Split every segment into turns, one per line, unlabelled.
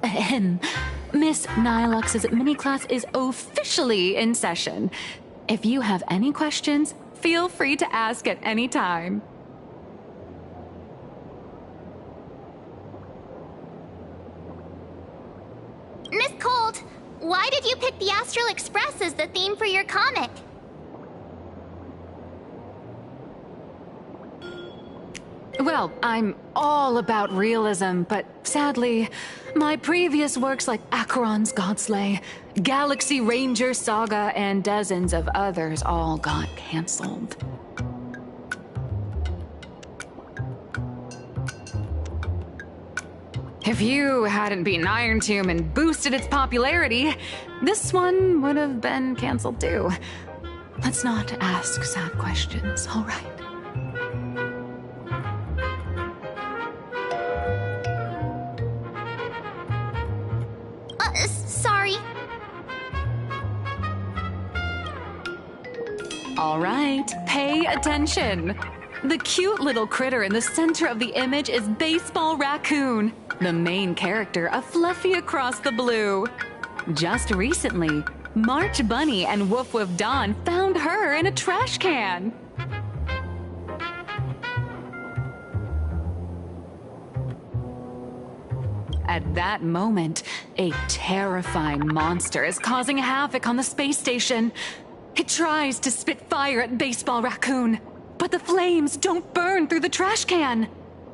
Ahem. Miss Nilux's mini-class is officially in session. If you have any questions, feel free to ask at any time.
Miss Colt, why did you pick the Astral Express as the theme for your comic?
Well, I'm all about realism, but sadly, my previous works like Acheron's Godslay, Galaxy Ranger Saga, and dozens of others all got cancelled. If you hadn't beaten Iron Tomb and boosted its popularity, this one would have been cancelled too. Let's not ask sad questions, all right?
Sorry.
All right, pay attention. The cute little critter in the center of the image is Baseball Raccoon, the main character of Fluffy Across the Blue. Just recently, March Bunny and Woof Woof Dawn found her in a trash can. At that moment, a terrifying monster is causing havoc on the space station. It tries to spit fire at Baseball Raccoon, but the flames don't burn through the trash can.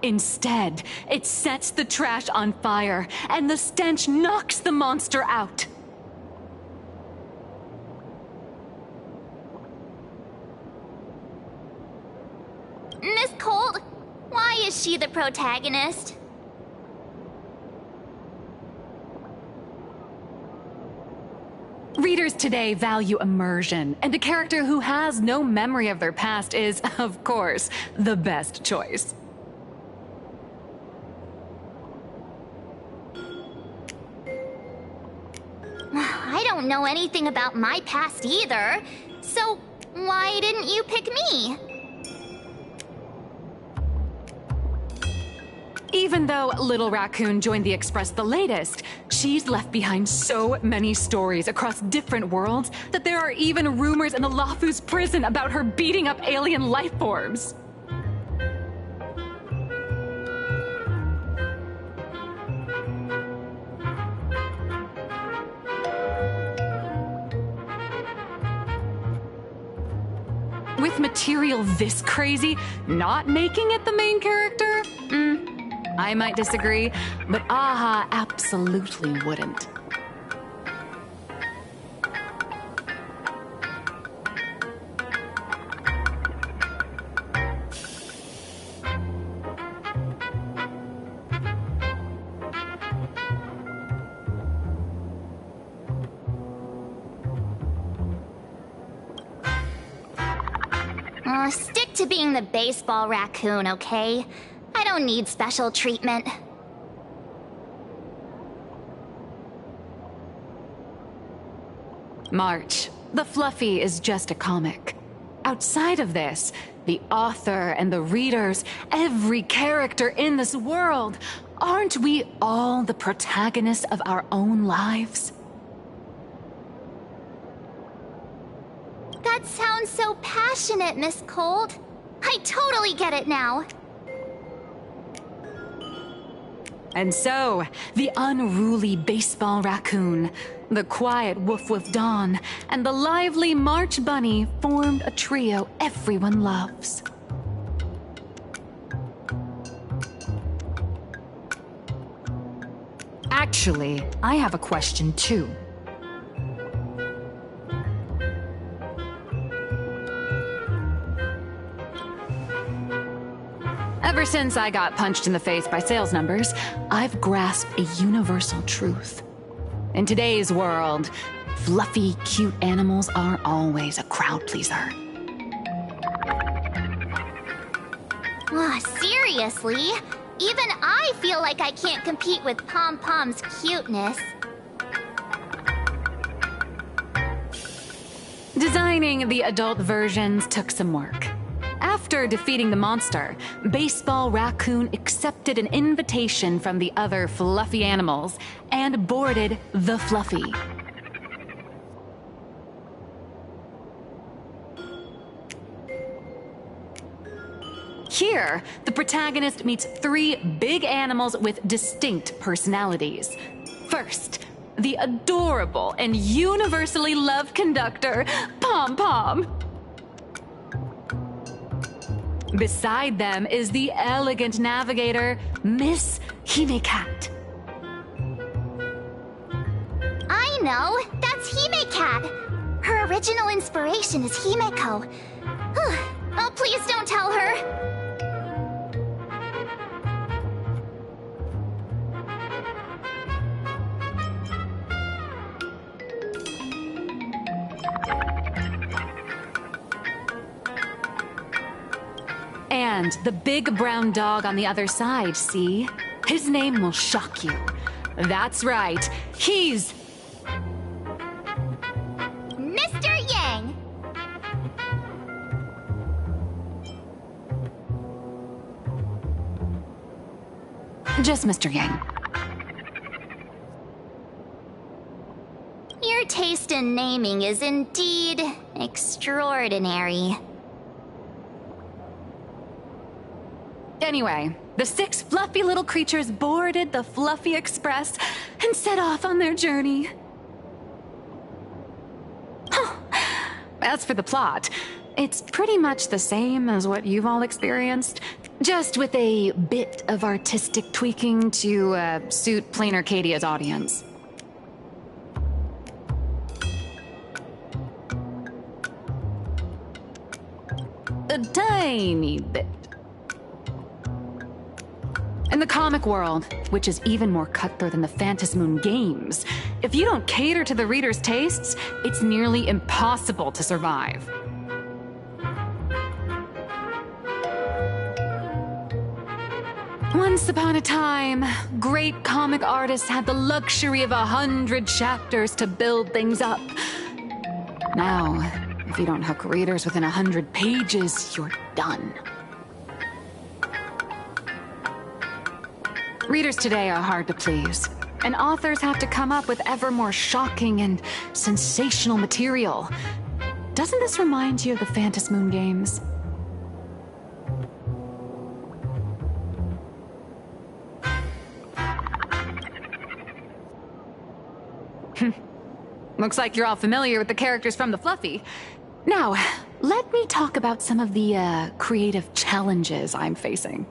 Instead, it sets the trash on fire, and the stench knocks the monster out.
Miss Colt, why is she the protagonist?
Readers today value immersion, and a character who has no memory of their past is, of course, the best choice.
I don't know anything about my past either, so why didn't you pick me?
Even though Little Raccoon joined the Express the latest, she's left behind so many stories across different worlds that there are even rumors in the Lafu's prison about her beating up alien life forms. With material this crazy, not making it the main character? I might disagree, but AHA absolutely wouldn't.
Stick to being the Baseball Raccoon, okay? I don't need special treatment.
March, the Fluffy is just a comic. Outside of this, the author and the readers, every character in this world, aren't we all the protagonists of our own lives?
That sounds so passionate, Miss Colt. I totally get it now.
And so, the unruly Baseball Raccoon, the quiet Woof Woof Dawn, and the lively March Bunny formed a trio everyone loves. Actually, I have a question too. Ever since I got punched in the face by sales numbers, I've grasped a universal truth. In today's world, fluffy, cute animals are always a crowd pleaser.
Seriously? Even I feel like I can't compete with Pom Pom's cuteness.
Designing the adult versions took some work. After defeating the monster, Baseball Raccoon accepted an invitation from the other fluffy animals and boarded the Fluffy. Here, the protagonist meets 3 big animals with distinct personalities. First, the adorable and universally loved conductor, Pom Pom. Beside them is the elegant navigator, Miss Hime-Cat.
I know! That's Hime-Cat! Her original inspiration is Himeko. Oh, please don't tell her!
And the big brown dog on the other side, see? His name will shock you. That's right, he's...
Mr. Yang!
Just Mr. Yang.
Your taste in naming is indeed extraordinary.
Anyway, the 6 fluffy little creatures boarded the Fluffy Express and set off on their journey. As for the plot, it's pretty much the same as what you've all experienced, just with a bit of artistic tweaking to suit Plain Arcadia's audience. A tiny bit. In the comic world, which is even more cutthroat than the Phantasmoon games, if you don't cater to the reader's tastes, it's nearly impossible to survive. Once upon a time, great comic artists had the luxury of 100 chapters to build things up. Now, if you don't hook readers within 100 pages, you're done. Readers today are hard to please, and authors have to come up with ever more shocking and sensational material. Doesn't this remind you of the Phantasmoon games? Looks like you're all familiar with the characters from the Fluffy. Now, let me talk about some of the creative challenges I'm facing.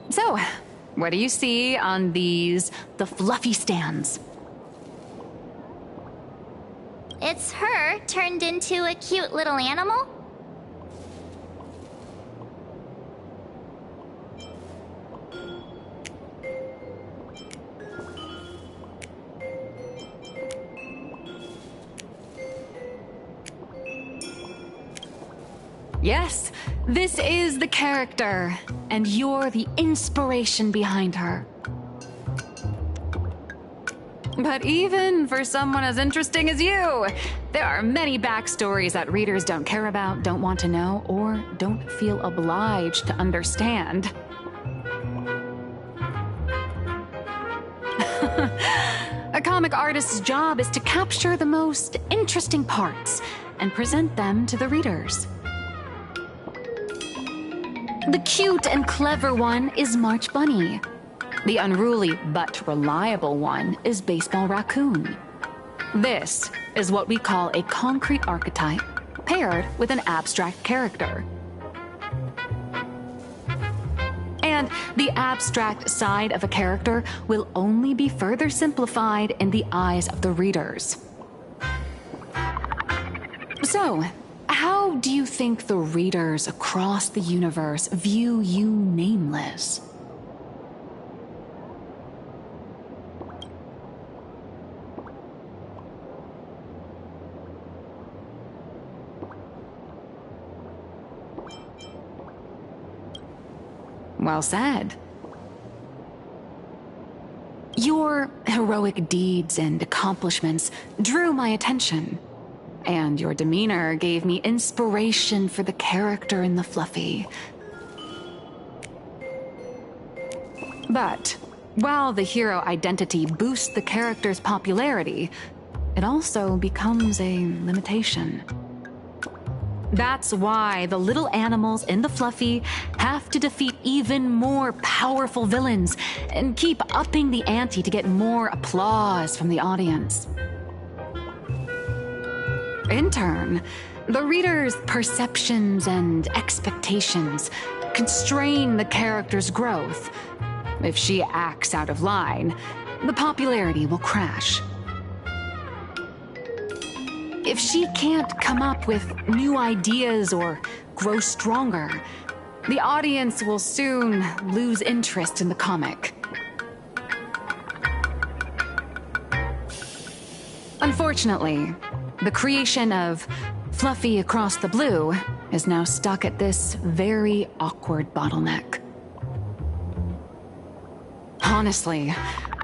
So, what do you see on the Fluffy stands?
It's her turned into a cute little animal?
Yes, this is the character, and you're the inspiration behind her. But even for someone as interesting as you, there are many backstories that readers don't care about, don't want to know, or don't feel obliged to understand. A comic artist's job is to capture the most interesting parts and present them to the readers. The cute and clever one is March Bunny. The unruly but reliable one is Baseball Raccoon. This is what we call a concrete archetype paired with an abstract character. And the abstract side of a character will only be further simplified in the eyes of the readers. So, how do you think the readers across the universe view you nameless? Well said. Your heroic deeds and accomplishments drew my attention, and your demeanor gave me inspiration for the character in the Fluffy. But while the hero identity boosts the character's popularity, it also becomes a limitation. That's why the little animals in the Fluffy have to defeat even more powerful villains and keep upping the ante to get more applause from the audience. In turn, the reader's perceptions and expectations constrain the character's growth. If she acts out of line, the popularity will crash. If she can't come up with new ideas or grow stronger, the audience will soon lose interest in the comic. Unfortunately, the creation of Fluffy Across the Blue is now stuck at this very awkward bottleneck. Honestly,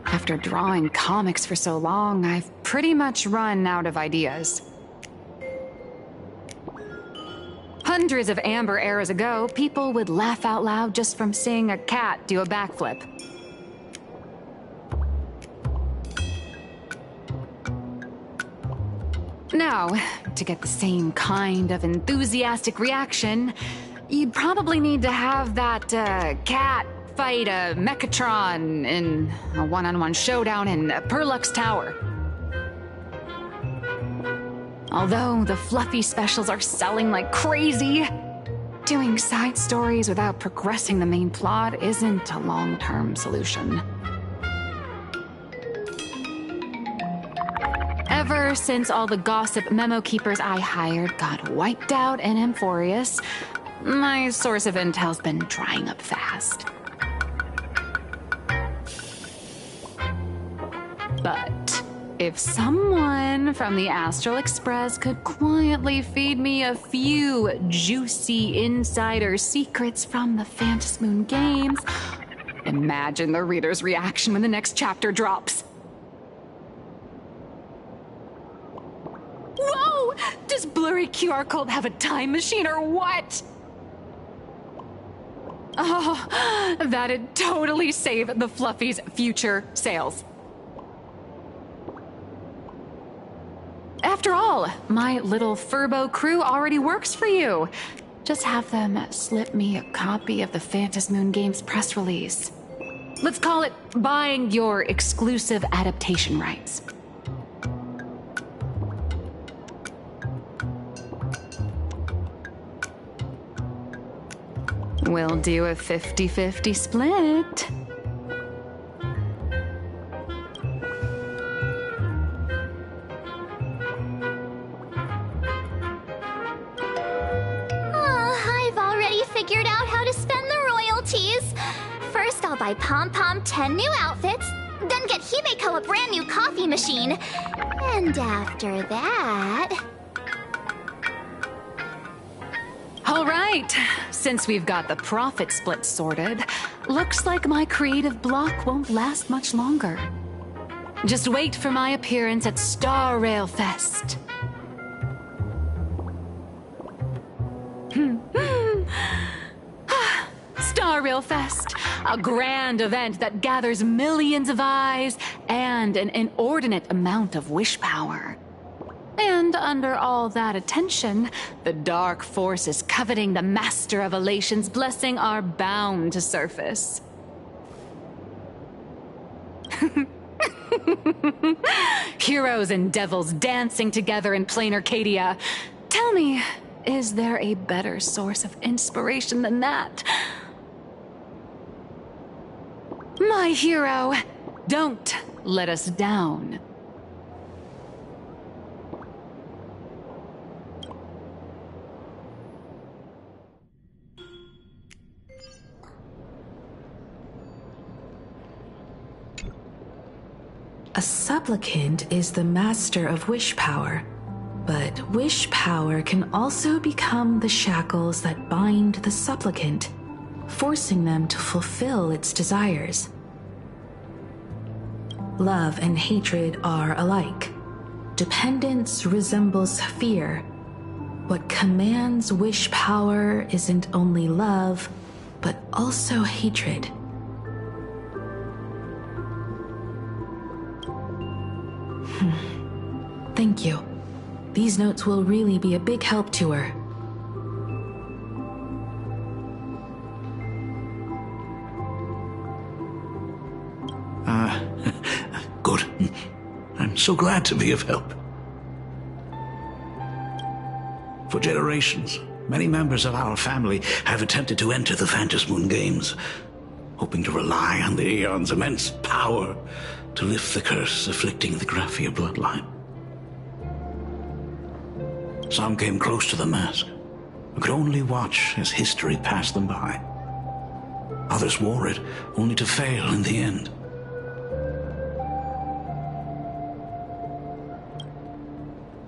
after drawing comics for so long, I've pretty much run out of ideas. Hundreds of Amber eras ago, people would laugh out loud just from seeing a cat do a backflip. Now, to get the same kind of enthusiastic reaction, you'd probably need to have that cat fight a Mechatron in a one-on-one showdown in Perlux Tower. Although the Fluffy specials are selling like crazy, doing side stories without progressing the main plot isn't a long-term solution. Ever since all the gossip memo keepers I hired got wiped out in Amphorius, my source of intel's been drying up fast. But if someone from the Astral Express could quietly feed me a few juicy insider secrets from the Phantasmoon games, imagine the reader's reaction when the next chapter drops. Whoa! Does Blurry QR Code have a time machine or what? Oh, that'd totally save the Fluffy's future sales. After all, my little Furbo crew already works for you. Just have them slip me a copy of the Phantasmoon Games press release. Let's call it buying your exclusive adaptation rights. We'll do a 50-50 split.
I've already figured out how to spend the royalties. First, I'll buy Pom Pom 10 new outfits, then get Himeko a brand new coffee machine. And after that...
All right, since we've got the profit split sorted, looks like my creative block won't last much longer. Just wait for my appearance at Star Rail Fest. Star Rail Fest, a grand event that gathers millions of eyes and an inordinate amount of wish power. And under all that attention, the dark forces coveting the Master of Elation's blessing are bound to surface. Heroes and devils dancing together in plain Arcadia. Tell me, is there a better source of inspiration than that? My hero, don't let us down.
A supplicant is the master of wish power, but wish power can also become the shackles that bind the supplicant. forcing them to fulfill its desires. Love and hatred are alike. Dependence resembles fear. What commands wish power isn't only love, but also hatred. Thank you. These notes will really be a big help to her.
Good. I'm so glad to be of help. For generations, many members of our family have attempted to enter the Phantasmoon Games, hoping to rely on the Aeon's immense power to lift the curse afflicting the Graphia bloodline. Some came close to the mask, but could only watch as history passed them by. Others wore it, only to fail in the end.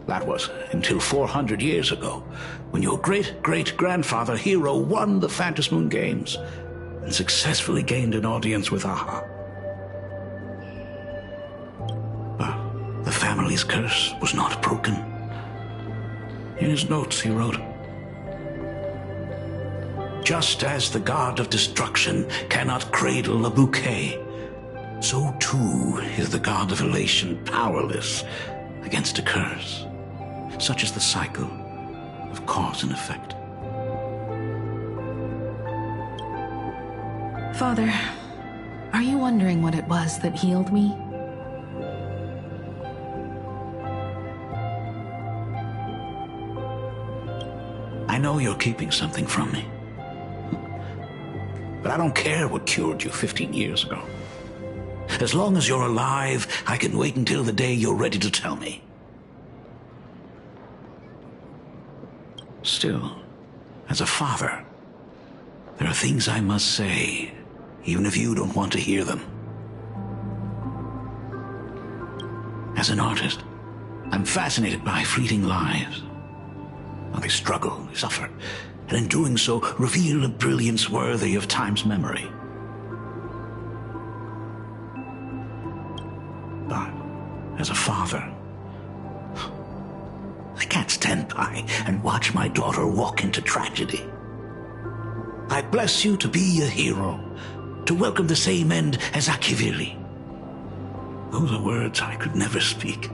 That was until 400 years ago, when your great-great-grandfather Hero won the Phantasmoon Games and successfully gained an audience with Aha. But the family's curse was not broken. In his notes he wrote, "Just as the god of destruction cannot cradle a bouquet, so too is the god of elation powerless against a curse. Such is the cycle of cause and effect."
Father, are you wondering what it was that healed me?
I know you're keeping something from me. But I don't care what cured you 15 years ago. As long as you're alive, I can wait until the day you're ready to tell me. Still, as a father, there are things I must say, even if you don't want to hear them. As an artist, I'm fascinated by fleeting lives. How they struggle, they suffer, and in doing so, reveal a brilliance worthy of time's memory. But, as a father, I can't stand by and watch my daughter walk into tragedy. I bless you to be a hero, to welcome the same end as Akiviri. Those are words I could never speak.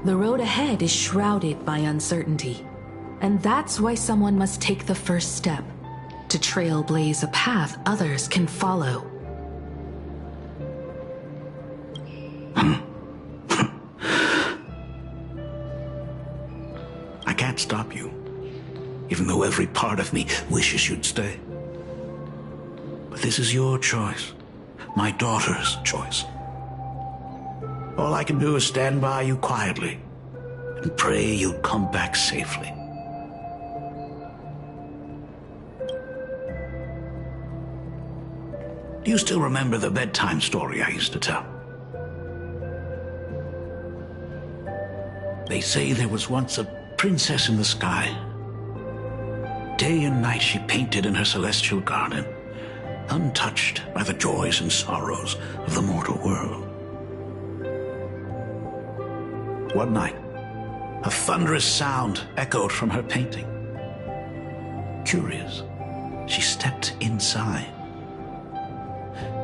The road ahead is shrouded by uncertainty, and that's why someone must take the first step, to trailblaze a path others can follow.
I can't stop you, even though every part of me wishes you'd stay. But this is your choice, my daughter's choice. All I can do is stand by you quietly and pray you'll come back safely. Do you still remember the bedtime story I used to tell? They say there was once a princess in the sky. Day and night she painted in her celestial garden, untouched by the joys and sorrows of the mortal world. One night, a thunderous sound echoed from her painting. Curious, she stepped inside.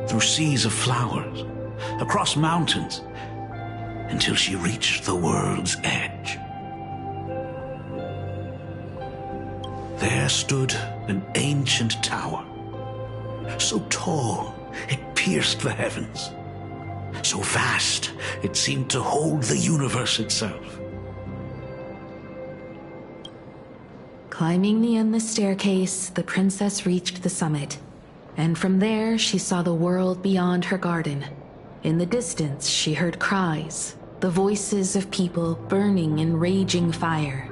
Through seas of flowers, across mountains, until she reached the world's edge. There stood an ancient tower, so tall it pierced the heavens, so vast it seemed to hold the universe itself.
Climbing the endless staircase, the princess reached the summit, and from there she saw the world beyond her garden. In the distance, she heard cries, the voices of people burning in raging fire.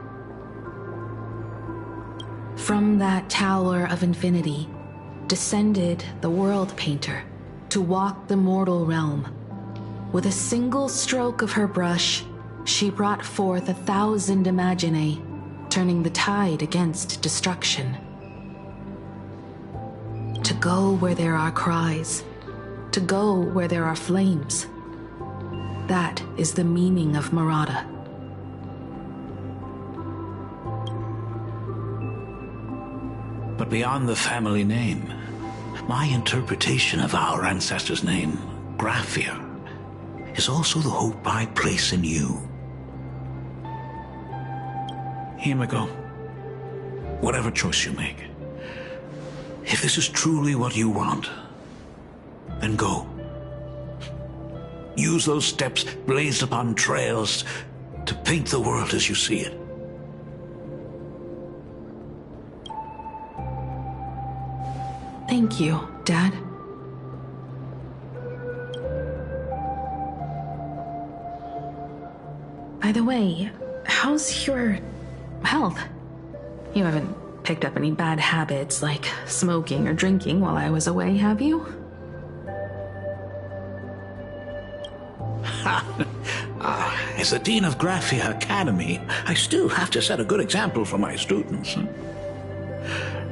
From that tower of infinity descended the world painter to walk the mortal realm. With a single stroke of her brush, She brought forth 1,000 Imaginae, turning the tide against destruction. To go where there are cries, to go where there are flames. That is the meaning of Murata.
But beyond the family name, my interpretation of our ancestor's name, Graphia, is also the hope I place in you. Himiko, whatever choice you make, if this is truly what you want, then go. Use those steps blazed upon trails to paint the world as you see it.
Thank you, Dad. By the way, how's your health? You haven't picked up any bad habits like smoking or drinking while I was away, have you?
As the Dean of Graphia Academy, I still have to set a good example for my students.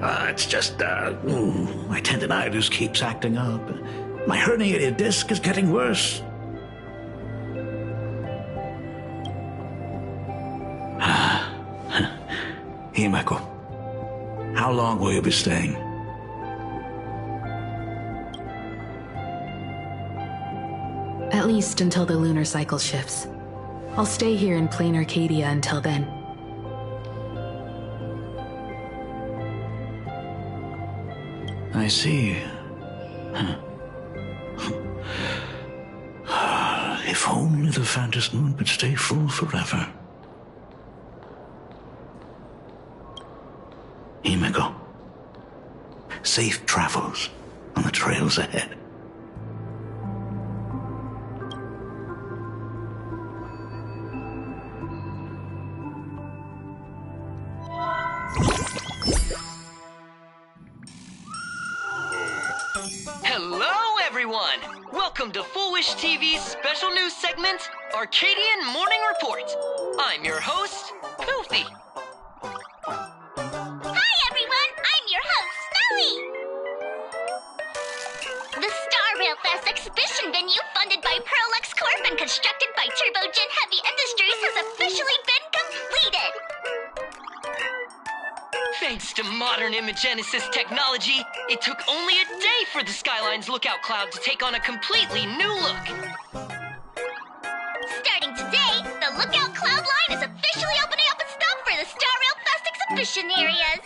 It's just, my tendinitis keeps acting up. My herniated disc is getting worse. Himeko, how long will you be staying?
At least until the lunar cycle shifts. I'll stay here in plain Arcadia until then.
I see. If only the Phantom Moon could stay full forever. Himeko, safe travels on the trails ahead.
Hello, everyone! Welcome to Foolish TV's special news segment, Arcadian Morning Report. I'm your host, Goofy.
Hi, everyone! I'm your host, Snowy! The Star Rail Fest exhibition venue, funded by Pearl-X Corp and constructed by Turbogen Heavy Industries, has officially been completed!
Thanks to modern imagenesis technology, it took only a day for the Skyline's lookout cloud to take on a completely new look.
Starting today, the Lookout Cloud line is officially opening up its stuff for the Star Rail Fest exhibition areas.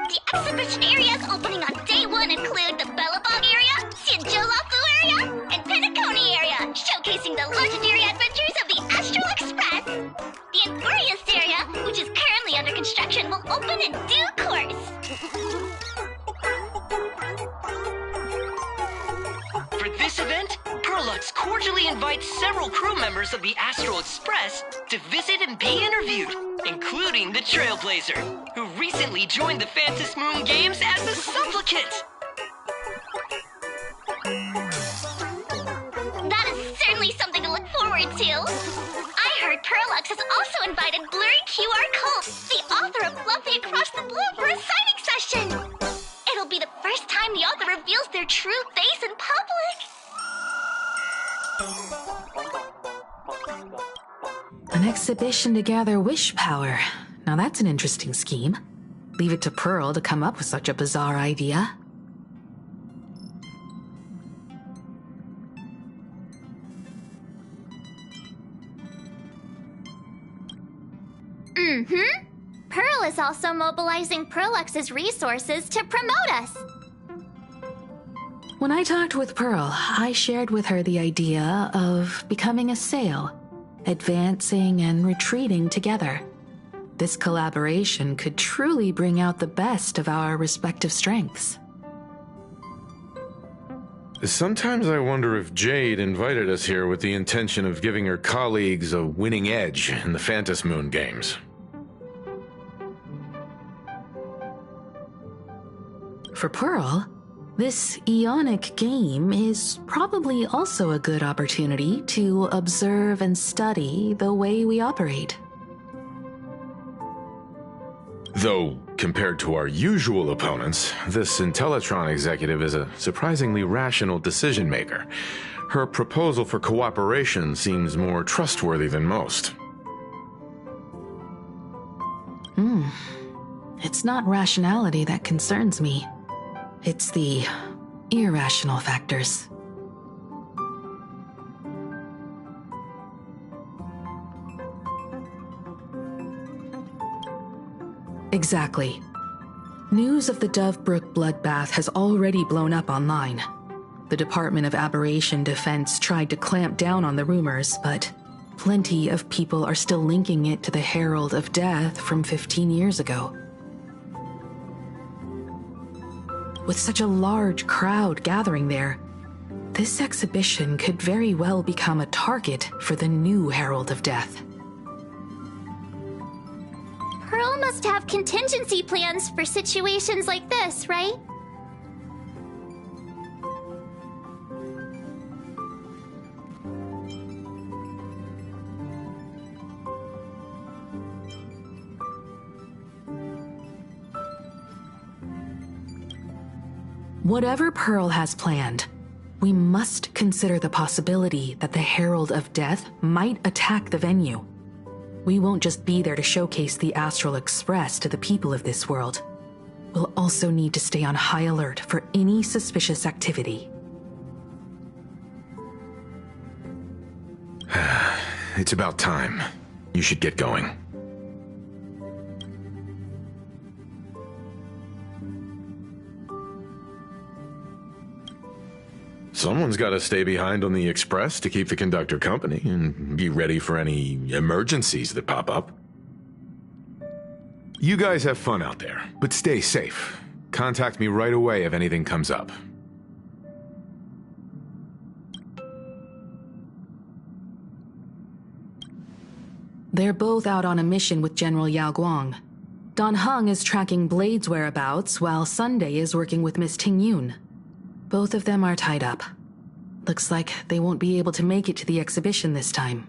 The exhibition areas opening on day one include the Bellabong area, Sinjolafu area, and Penacony area, showcasing the legendary adventures of the Astral Express. The Emporius area, which is currently under construction, will open in due course.
For this event, Pearl-X cordially invites several crew members of the Astral Express to visit and be interviewed, including the Trailblazer, who recently joined the Phantom Moon Games as a supplicant.
That is certainly something to look forward to. I heard Pearl-X has also invited Blurry QR Cult, the author of Fluffy Across the Blue, for a signing session. It'll be the first time the author reveals their true face in public.
An exhibition to gather wish power. Now that's an interesting scheme. Leave it to Pearl to come up with such a bizarre idea.
Pearl is also mobilizing Pearl-X's resources to promote us.
When I talked with Pearl, I shared with her the idea of becoming a sail, advancing and retreating together. This collaboration could truly bring out the best of our respective strengths.
Sometimes I wonder if Jade invited us here with the intention of giving her colleagues a winning edge in the Phantom Moon Games.
For Pearl, This Ionic game is probably also a good opportunity to observe and study the way we operate.
Though, compared to our usual opponents, this Intellitron executive is a surprisingly rational decision maker. Her proposal for cooperation seems more trustworthy than most.
It's not rationality that concerns me. It's the irrational factors. Exactly. News of the Dovebrook bloodbath has already blown up online. The Department of Aberration Defense tried to clamp down on the rumors, but plenty of people are still linking it to the Herald of Death from 15 years ago. With such a large crowd gathering there, this exhibition could very well become a target for the new Herald of Death.
Pearl must have contingency plans for situations like this, right?
Whatever Pearl has planned, we must consider the possibility that the Herald of Death might attack the venue. We won't just be there to showcase the Astral Express to the people of this world. We'll also need to stay on high alert for any suspicious activity.
It's about time. You should get going. Someone's got to stay behind on the express to keep the conductor company and be ready for any emergencies that pop up. You guys have fun out there, but stay safe. Contact me right away if anything comes up.
They're both out on a mission with General Yao Guang. Dan Heng is tracking Blade's whereabouts, while Sunday is working with Miss Ting Yun. Both of them are tied up. Looks like they won't be able to make it to the exhibition this time.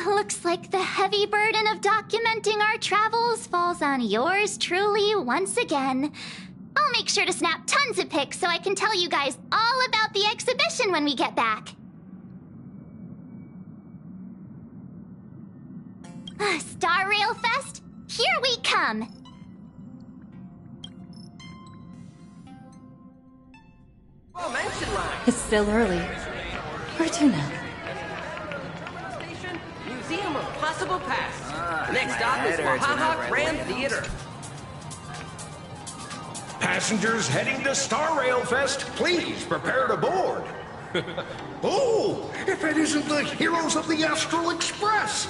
Looks like the heavy burden of documenting our travels falls on yours truly once again. I'll make sure to snap tons of pics so I can tell you guys all about the exhibition when we get back. Star Rail Fest, here we come!
Oh, mention line.
It's still early. Where to now?
Station, Museum of Possible Past. Next stop is Wahaha Grand Theater.
Passengers heading to Star Rail Fest, please prepare to board. Oh, if it isn't the heroes of the Astral Express!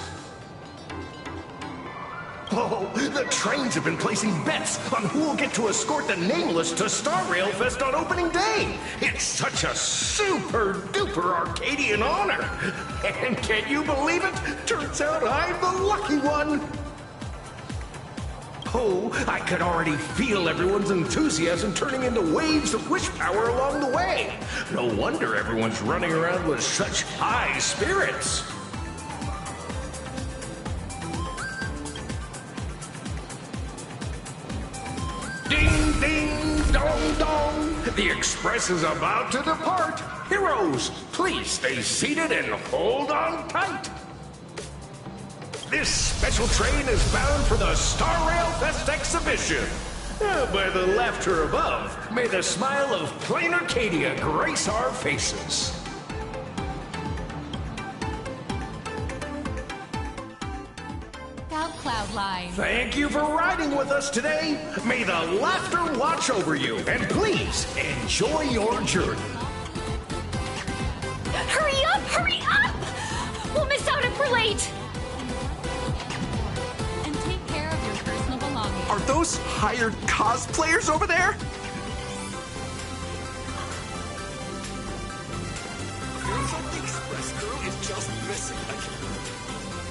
Oh, the trains have been placing bets on who will get to escort the Nameless to Star Rail Fest on opening day. It's such a super-duper Arcadian honor. And can you believe it? Turns out I'm the lucky one. Oh, I could already feel everyone's enthusiasm turning into waves of wish power along the way. No wonder everyone's running around with such high spirits. Ding, ding, dong, dong. The express is about to depart. Heroes, please stay seated and hold on tight. This special train is bound for the Star Rail Fest exhibition. By the laughter above, may the smile of plain Arcadia grace our faces.
Cloud Line.
Thank you for riding with us today. May the laughter watch over you, and please enjoy your journey.
Hurry up! Hurry up! We'll miss out if we're late. And take care of your personal belongings.
Are those hired cosplayers over there? Here's what the express crew is just missing.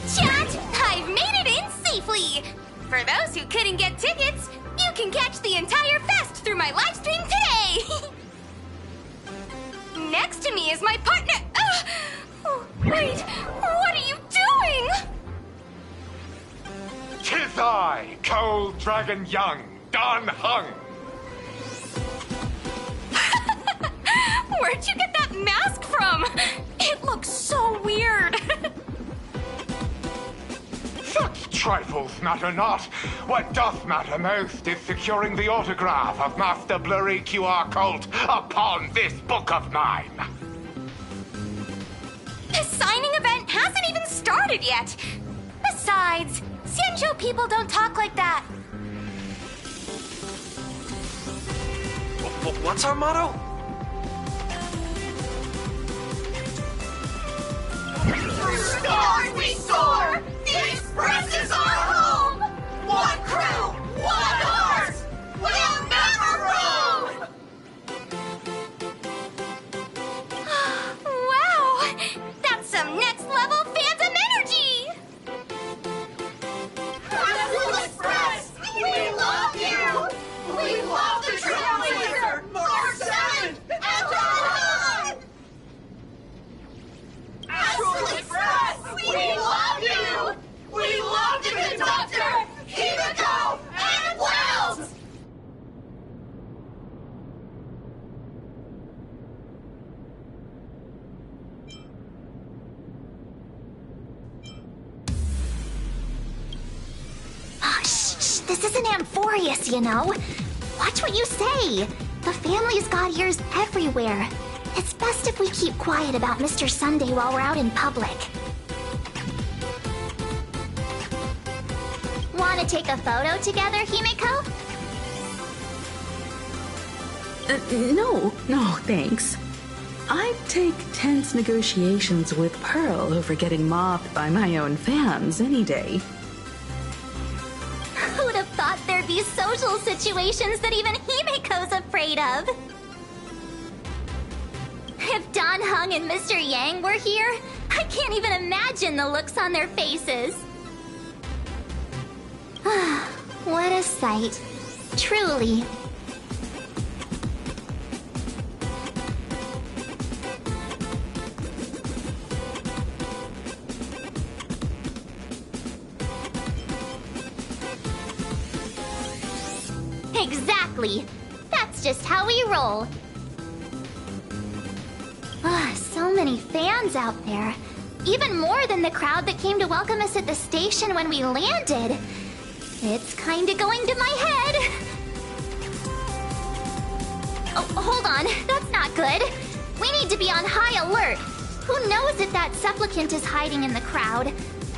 Chat, I've made it in safely! For those who couldn't get tickets, you can catch the entire fest through my live stream today! Next to me is my partner... wait, what are you doing?
'Tis I, Cold Dragon Young, Don Hung.
Where'd you get that mask from? It looks so weird.
Such trifles matter not. What doth matter most is securing the autograph of Master Blurry QR Cult upon this book of mine.
The signing event hasn't even started yet. Besides, Sanjo people don't talk like that.
What's our motto?
Stars we soar! The Express is our home! One crew, one heart! We'll never roam! Wow! That's some next level phantom energy! Astral Express! We love you! We love the Trailblazer! March 7th! And on! Astral Express! We love you! We love the conductor! Himiko and Wells! Shh, this isn't Amphorius, you know. Watch what you say. The family's got ears everywhere. It's best if we keep quiet about Mr. Sunday while we're out in public. Want to take a photo together, Himiko?
No, thanks. I'd take tense negotiations with Pearl over getting mobbed by my own fans any day.
Who'd have thought there'd be social situations that even Himiko's afraid of? If Don Hung and Mr. Yang were here, I can't even imagine the looks on their faces. What a sight. Truly. Exactly. That's just how we roll. So many fans out there. Even more than the crowd that came to welcome us at the station when we landed. It's kinda going to my head. Oh, hold on. That's not good. We need to be on high alert. Who knows if that supplicant is hiding in the crowd,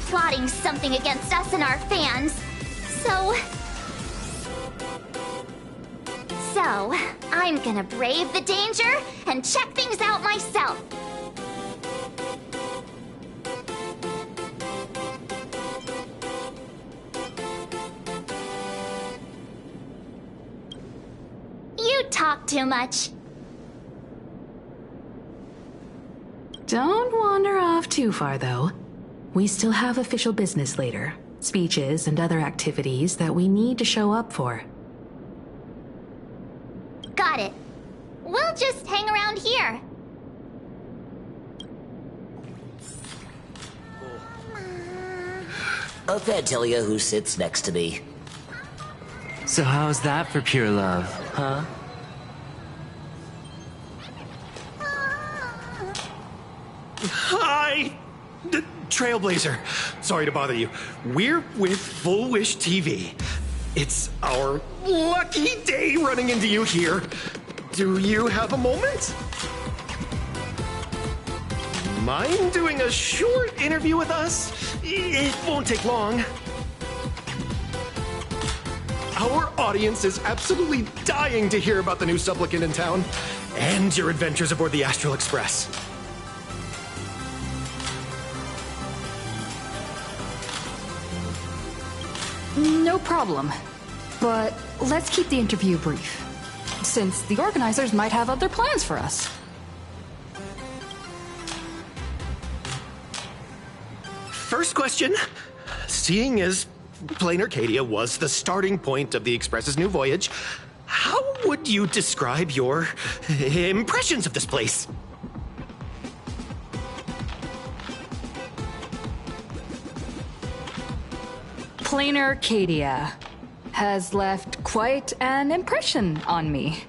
plotting something against us and our fans. So, I'm gonna brave the danger and check things out myself. You talk too much.
Don't wander off too far, though. We still have official business later. Speeches and other activities that we need to show up for.
Got it. We'll just hang around here.
I'll tell you who sits next to me.
So how's that for pure love, huh?
Hi! Trailblazer. Sorry to bother you. We're with Full Wish TV. It's our lucky day running into you here. Do you have a moment? Mind doing a short interview with us? It won't take long. Our audience is absolutely dying to hear about the new supplicant in town and your adventures aboard the Astral Express.
No problem. But let's keep the interview brief, since the organizers might have other plans for us.
First question. Seeing as Plain Arcadia was the starting point of the Express's new voyage, how would you describe your impressions of this place?
Plain Arcadia has left quite an impression on me.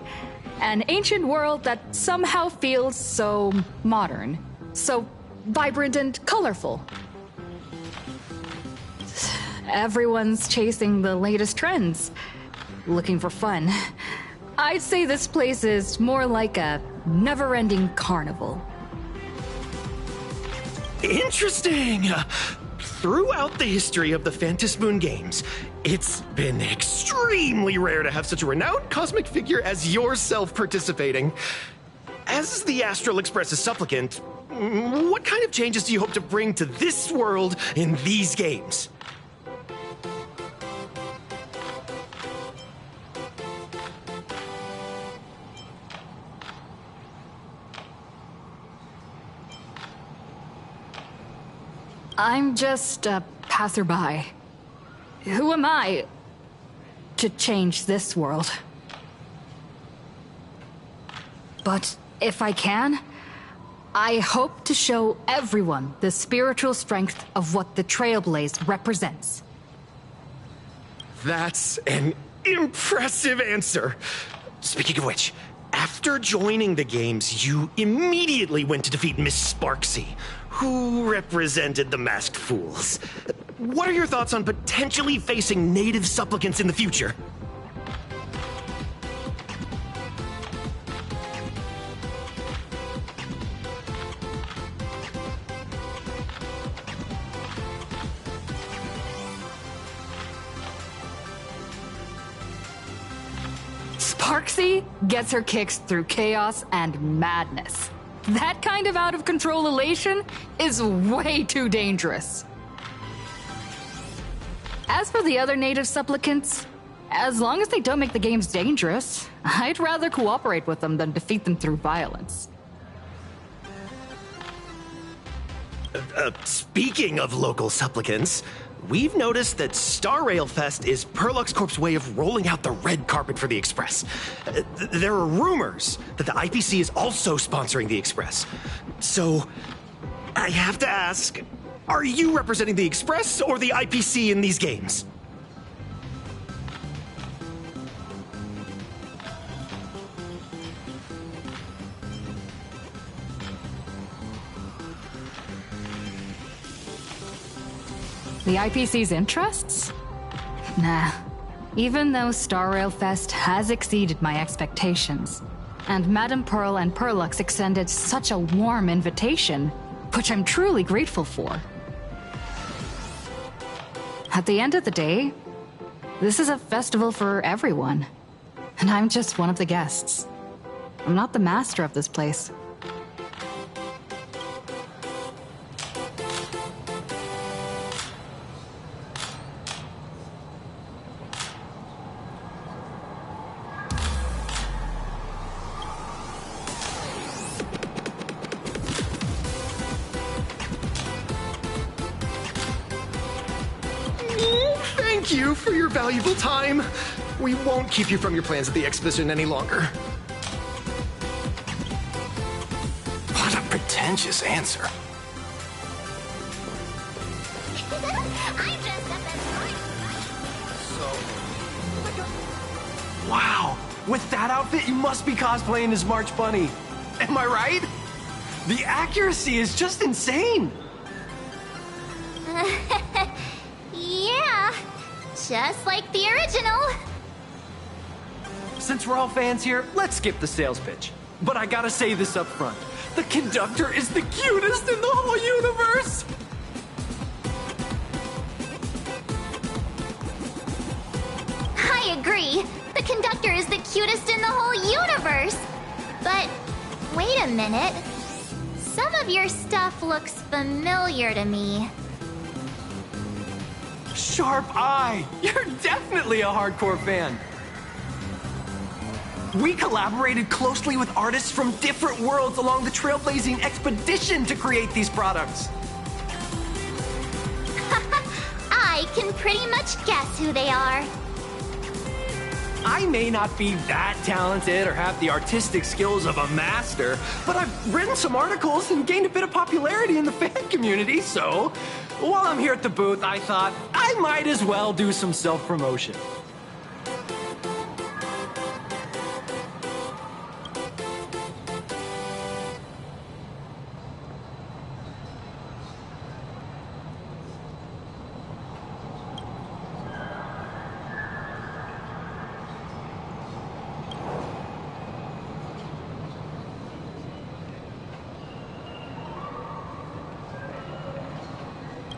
An ancient world that somehow feels so modern, so vibrant and colorful. Everyone's chasing the latest trends, looking for fun. I'd say this place is more like a never-ending carnival.
Interesting! Throughout the history of the Phantom Moon games, it's been extremely rare to have such a renowned cosmic figure as yourself participating. As the Astral Express's supplicant, what kind of changes do you hope to bring to this world in these games?
I'm just a passerby. Who am I to change this world? But if I can, I hope to show everyone the spiritual strength of what the Trailblaze represents.
That's an impressive answer. Speaking of which, after joining the games, you immediately went to defeat Miss Sparksy, who represented the Masked Fools. What are your thoughts on potentially facing native supplicants in the future?
Sparksy gets her kicks through chaos and madness. That kind of out-of-control elation is way too dangerous. As for the other native supplicants, as long as they don't make the games dangerous, I'd rather cooperate with them than defeat them through violence.
Speaking of local supplicants, we've noticed that Star Rail Fest is Perlux Corp's way of rolling out the red carpet for the Express. There are rumors that the IPC is also sponsoring the Express. So, I have to ask, are you representing the Express or the IPC in these games?
The IPC's interests? Nah. Even though Star Rail Fest has exceeded my expectations, and Madame Pearl and Perlux extended such a warm invitation, which I'm truly grateful for. At the end of the day, this is a festival for everyone, and I'm just one of the guests. I'm not the master of this place.
Thank you for your valuable time. We won't keep you from your plans at the exhibition any longer.
What a pretentious answer.
I'm dressed up as
Wow, with that outfit, you must be cosplaying as March Bunny. Am I right? The accuracy is just insane.
Yeah, just like the original.
Since we're all fans here, let's skip the sales pitch. But I gotta say this up front. The conductor is the cutest in the whole universe!
I agree. The conductor is the cutest in the whole universe. But wait a minute. Some of your stuff looks familiar to me.
Sharp eye! You're definitely a hardcore fan. We collaborated closely with artists from different worlds along the trailblazing expedition to create these products.
can pretty much guess who they are.
I may not be that talented or have the artistic skills of a master, but I've written some articles and gained a bit of popularity in the fan community, so while I'm here at the booth, I thought I might as well do some self-promotion.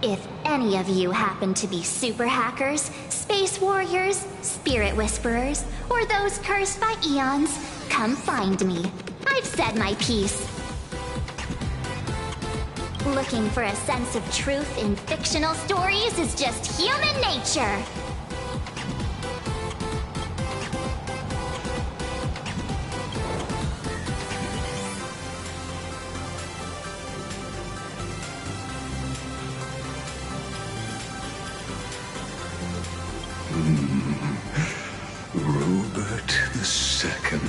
If any of you happen to be super hackers, space warriors, spirit whisperers, or those cursed by eons, come find me. I've said my piece. Looking for a sense of truth in fictional stories is just human nature.
Robert II,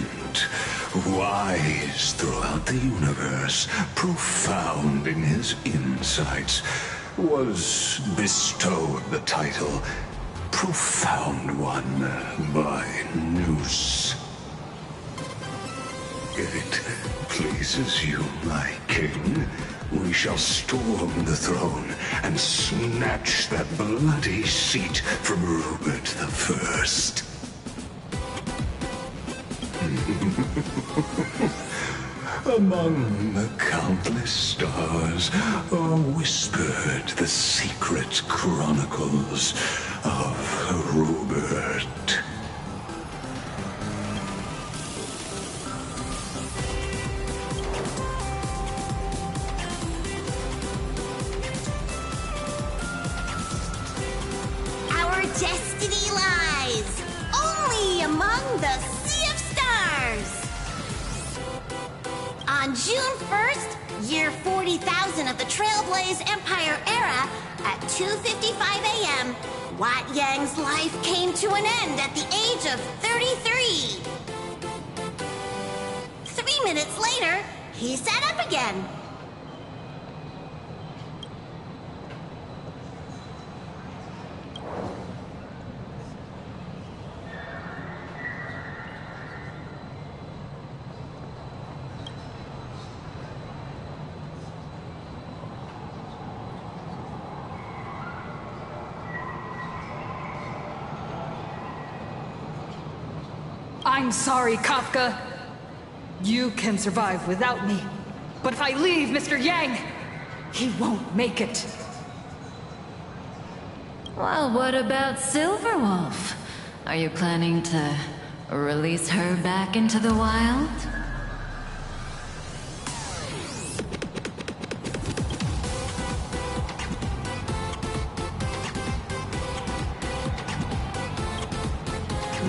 wise throughout the universe, profound in his insights, was bestowed the title Profound One by Noose. If it pleases you, my king, we shall storm the throne and snatch that bloody seat from Robert I. Among the countless stars are whispered the secret chronicles of Robert.
Our destiny lies only among the Sea of Stars. On June 1st, year 40,000 of the Trailblaze Empire era, at 2:55 a.m., Wat Yang's life came to an end at the age of 33. 3 minutes later, he sat up again.
I'm sorry, Kafka. You can survive without me. But if I leave Mr. Yang, he won't make it.
Well, what about Silverwolf? Are you planning to release her back into the wild?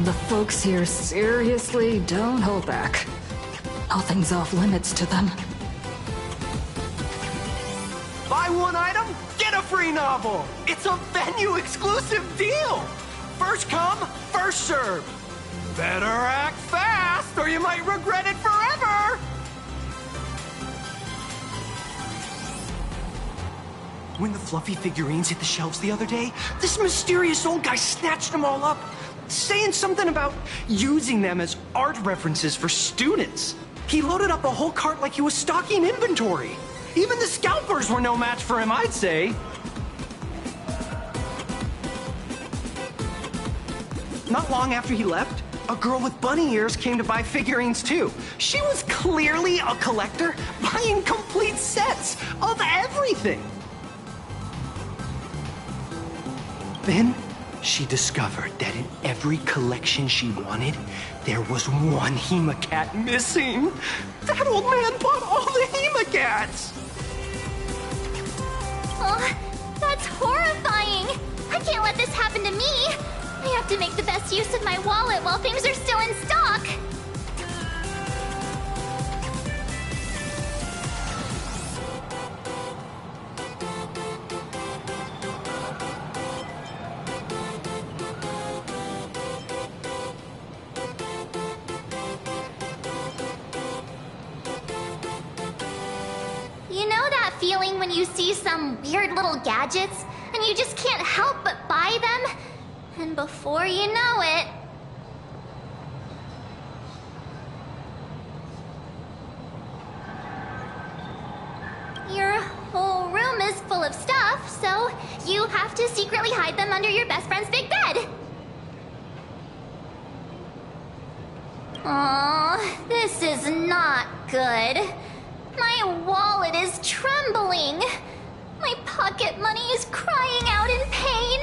The folks here seriously don't hold back. Nothing's off limits to them.
Buy one item, get a free novel! It's a venue-exclusive deal! First come, first serve. Better act fast, or you might regret it forever! When the fluffy figurines hit the shelves the other day, this mysterious old guy snatched them all up, saying something about using them as art references for students. He loaded up a whole cart like he was stocking inventory. Even the scalpers were no match for him, I'd say. Not long after he left, a girl with bunny ears came to buy figurines too. She was clearly a collector, buying complete sets of everything. Then she discovered that in every collection she wanted, there was one Hemacat missing. That old man bought all the Hemacats!
Oh, that's horrifying! I can't let this happen to me! I have to make the best use of my wallet while things are still in stock! that feeling when you see some weird little gadgets and you just can't help but buy them? And before you know it... your whole room is full of stuff, so you have to secretly hide them under your best friend's big bed. Aw, this is not good. My wallet is trembling. My pocket money is crying out in pain.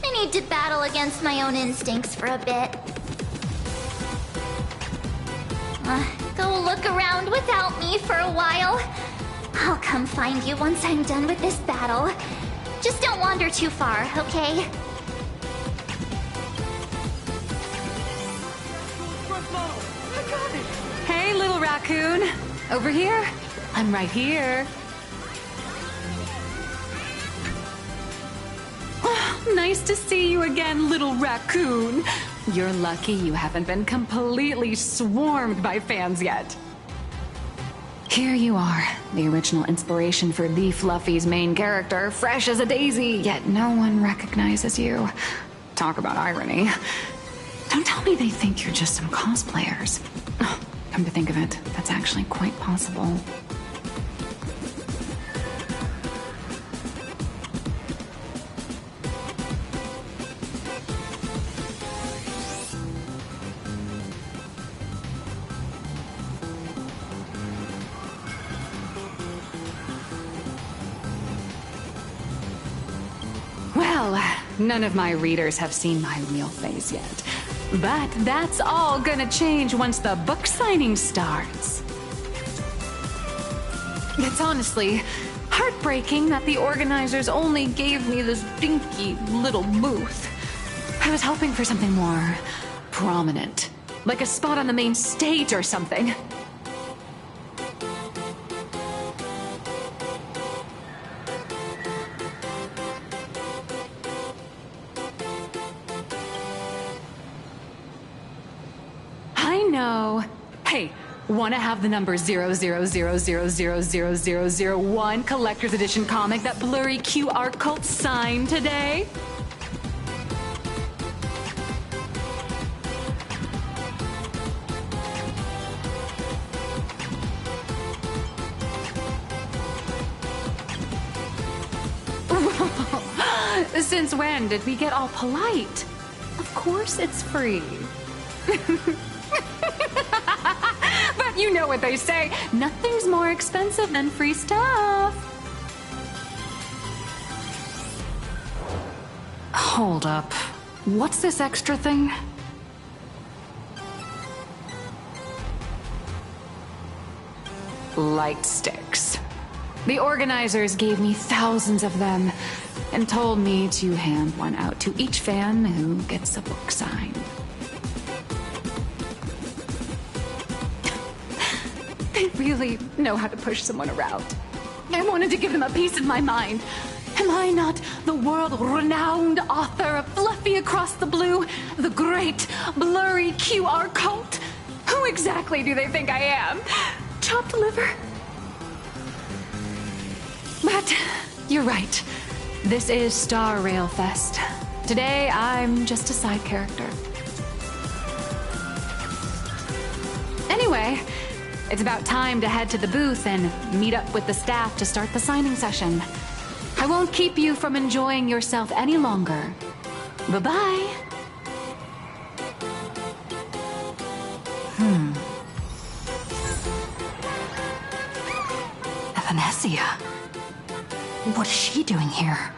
I need to battle against my own instincts for a bit. Go look around without me for a while. I'll come find you once I'm done with this battle. Just don't wander too far, okay?
Hey, little raccoon. Over here? I'm right here. Oh, nice to see you again, little raccoon. You're lucky you haven't been completely swarmed by fans yet. Here you are, the original inspiration for the Fluffy's main character, fresh as a daisy, yet no one recognizes you. Talk about irony. Don't tell me they think you're just some cosplayers. Come to think of it, that's actually quite possible. Well, none of my readers have seen my real face yet. But that's all gonna change once the book signing starts. It's honestly heartbreaking that the organizers only gave me this dinky little booth. I was hoping for something more prominent, like a spot on the main stage or something. Hey, wanna have the number 000000001 collector's edition comic that blurry QR cult signed today? Since when did we get all polite? Of course it's free. But you know what they say, nothing's more expensive than free stuff. Hold up. What's this extra thing? Light sticks. The organizers gave me thousands of them and told me to hand one out to each fan who gets a book signed. They really know how to push someone around. I wanted to give them a piece of my mind. Am I not the world-renowned author of Fluffy Across the Blue, the great blurry QR cult? Who exactly do they think I am? Chopped liver? But you're right. This is Star Rail Fest. Today, I'm just a side character. Anyway, it's about time to head to the booth and meet up with the staff to start the signing session. I won't keep you from enjoying yourself any longer. Bye-bye.
Venesia. What is she doing here?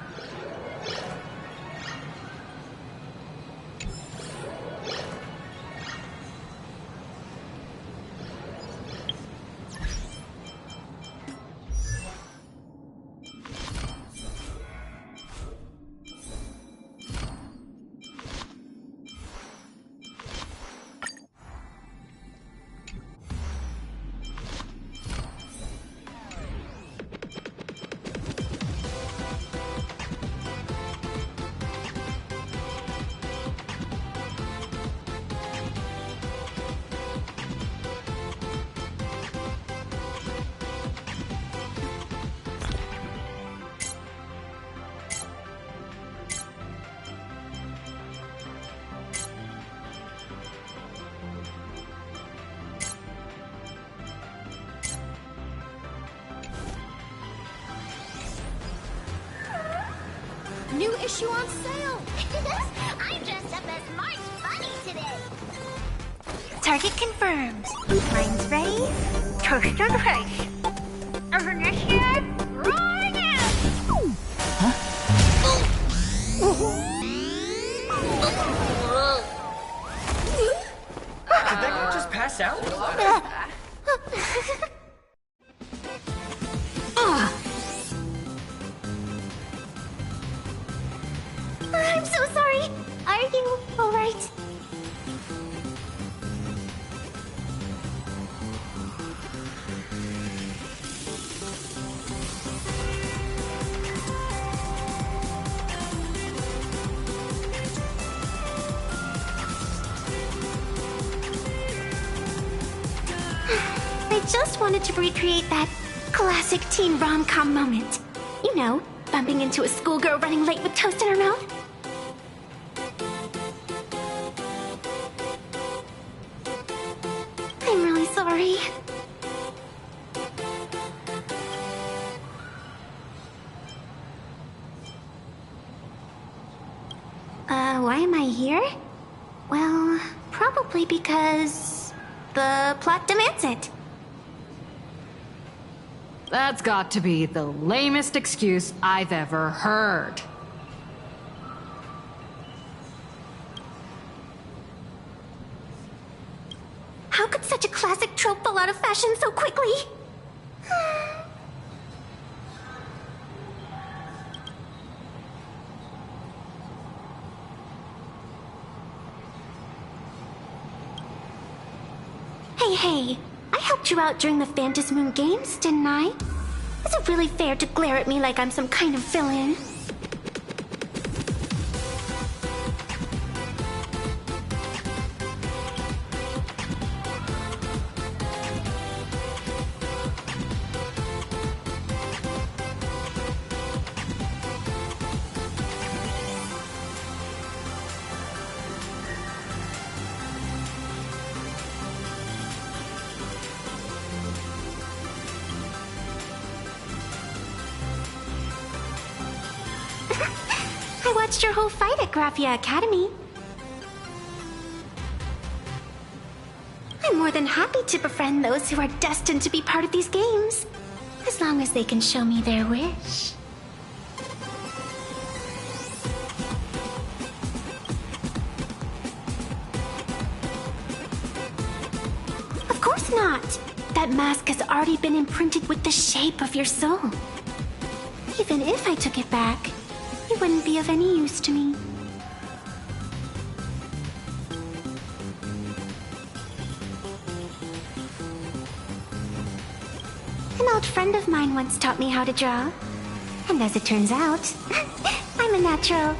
New issue on sale. I'm dressed up as March Bunny today. Target confirmed. Mine's ready. Toaster price. Initiate right now.
Did that guy just pass out?
I'm so sorry. Are you alright? I just wanted to recreate that classic teen rom-com moment. You know, bumping into a schoolgirl running late with toast in her mouth. I'm really sorry. Why am I here? Well, probably because the plot demands it.
That's got to be the lamest excuse I've ever heard.
How could such a classic trope fall out of fashion so quickly? Hey, I helped you out during the Phantasmoon Games, didn't I? Is it really fair to glare at me like I'm some kind of villain? I watched your whole fight at Graphia Academy. I'm more than happy to befriend those who are destined to be part of these games, as long as they can show me their wish. Of course not! That mask has already been imprinted with the shape of your soul. Even if I took it back, it wouldn't be of any use to me. An old friend of mine once taught me how to draw. And as it turns out, I'm a natural.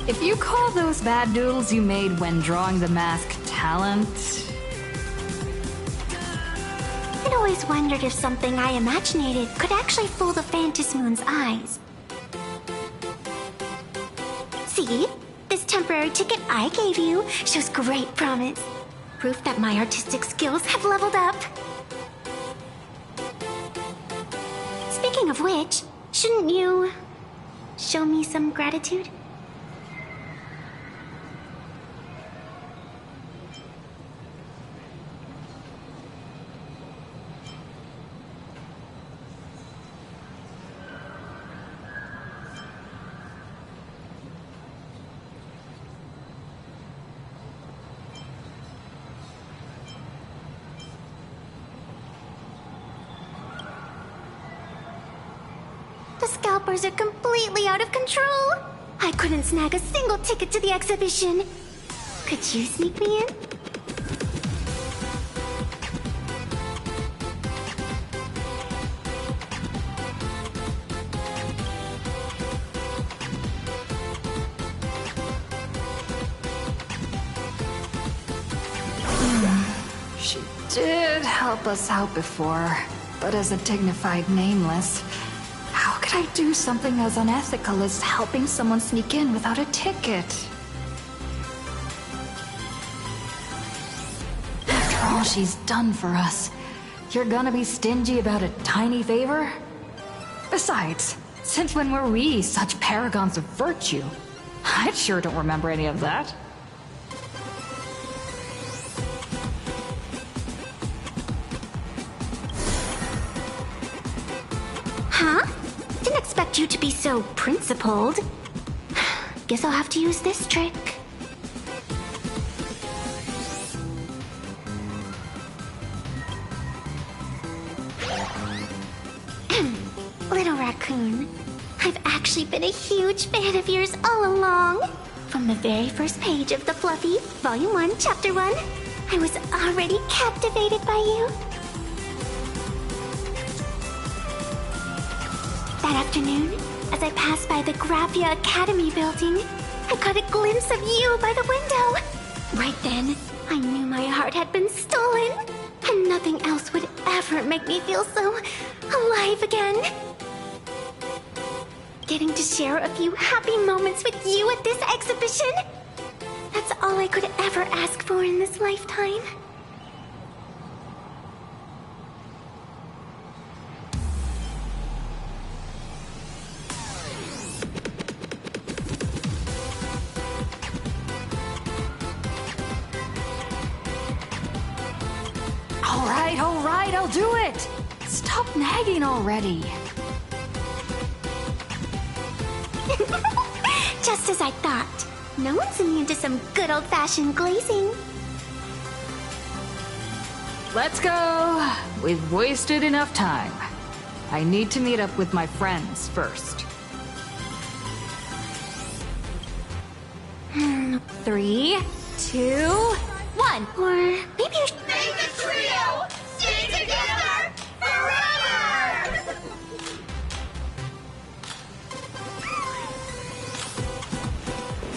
If you call those bad doodles you made when drawing the mask talent...
I'd always wondered if something I imaginated could actually fool the Phantasmoon's eyes. See? This temporary ticket I gave you shows great promise. Proof that my artistic skills have leveled up. Speaking of which, shouldn't you show me some gratitude? The scalpers are completely out of control. I couldn't snag a single ticket to the exhibition. Could you sneak me in?
She did help us out before, but as a dignified nameless, how could I do something as unethical as helping someone sneak in without a ticket? After all she's done for us, you're gonna be stingy about a tiny favor? Besides, since when were we such paragons of virtue? I sure don't remember any of that.
Huh? Didn't expect you to be so principled. Guess I'll have to use this trick. Little raccoon, I've actually been a huge fan of yours all along. From the very first page of The Fluffy, Volume 1, Chapter 1, I was already captivated by you. That afternoon, as I passed by the Graphia Academy building, I caught a glimpse of you by the window. Right then, I knew my heart had been stolen, and nothing else would ever make me feel so alive again. Getting to share a few happy moments with you at this exhibition, that's all I could ever ask for in this lifetime.
All right, I'll do it! Stop nagging already.
Just as I thought. No one's immune to some good old-fashioned glazing.
Let's go. We've wasted enough time. I need to meet up with my friends first. 3, 2, 1.
Or maybe I should...
Make a trio! Stay together forever!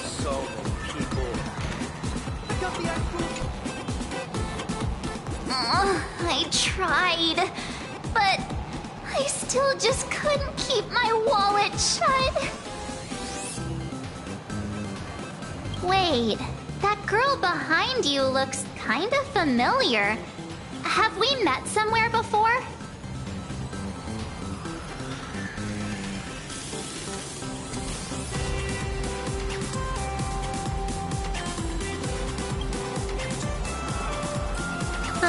So many people. I got the actual...
I tried, but I still just couldn't keep my wallet shut. Wait, that girl behind you looks kind of familiar. Have we met somewhere before?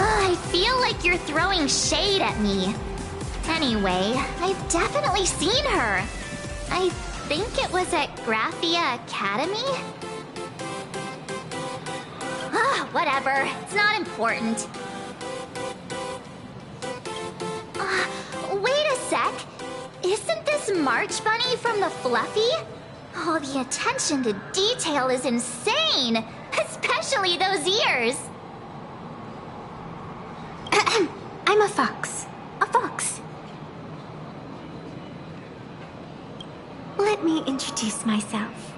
I feel like you're throwing shade at me. Anyway, I've definitely seen her. I think it was at Graphia Academy? Whatever. It's not important. Wait a sec. Isn't this March Bunny from the Fluffy? Oh, the attention to detail is insane. Especially those ears. I'm a fox. A fox. Let me introduce myself.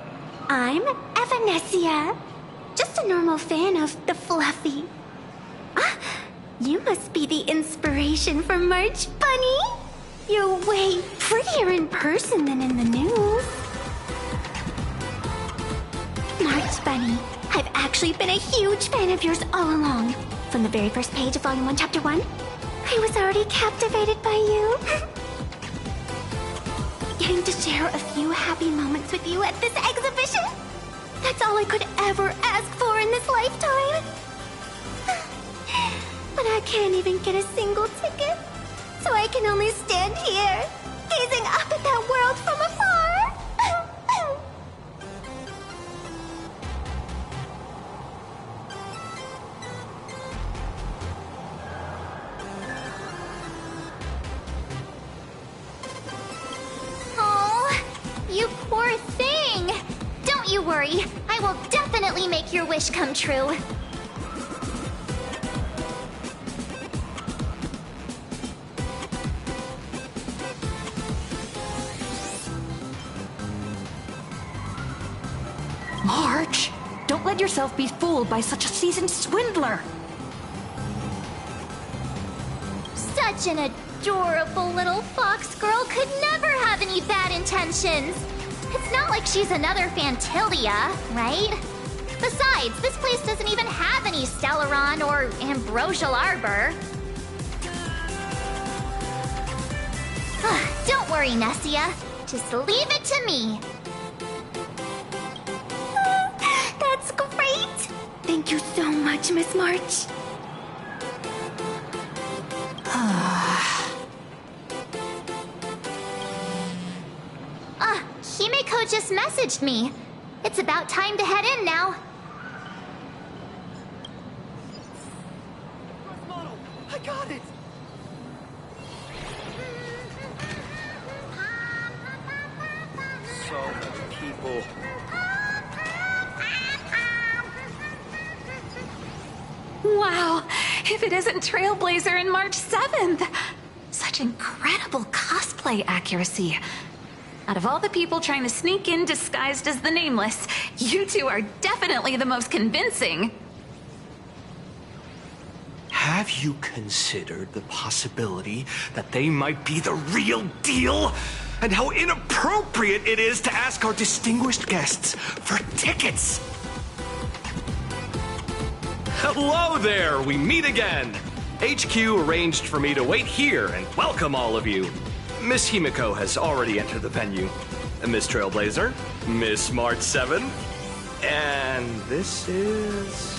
I'm Evanesia. Just a normal fan of the Fluffy. You must be the inspiration for March Bunny. You're way prettier in person than in the news. March Bunny, I've actually been a huge fan of yours all along. From the very first page of Volume 1, Chapter 1, I was already captivated by you. Getting to share a few happy moments with you at this exhibition, that's all I could ever ask for in this lifetime. But I can't even get a single ticket, so I can only stand here, gazing up at that world from afar. Oh, you poor thing. Don't you worry. I will definitely make your wish come true.
March, don't let yourself be fooled by such a seasoned swindler.
Such an adorable little fox girl could never have any bad intentions. It's not like she's another Fantilia, right? Besides, this place doesn't even have any Stellaron or Ambrosial Arbor. Don't worry, Nessia. Just leave it to me. That's great! Thank you so much, Miss March. Himeko just messaged me. It's about time to head in now.
I got it!
So many people.
Wow, if it isn't Trailblazer and March 7th! Such incredible cosplay accuracy. Out of all the people trying to sneak in disguised as the Nameless, you two are definitely the most convincing.
Have you considered the possibility that they might be the real deal? And how inappropriate it is to ask our distinguished guests for tickets? Hello there, we meet again. HQ arranged for me to wait here and welcome all of you. Miss Himeko has already entered the venue. Miss Trailblazer, Miss March 7, and this is...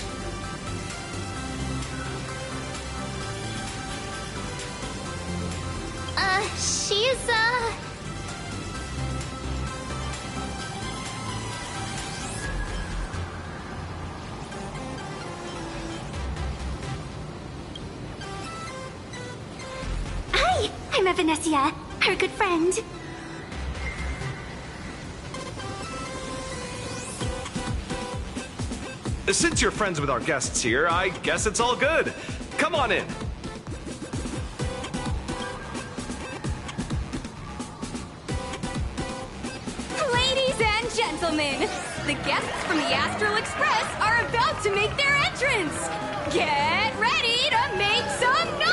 She's, Hi, I'm Evanesia, her good friend.
Since you're friends with our guests here, I guess it's all good. Come on in.
Ladies and gentlemen, the guests from the Astral Express are about to make their entrance. Get ready to make some noise!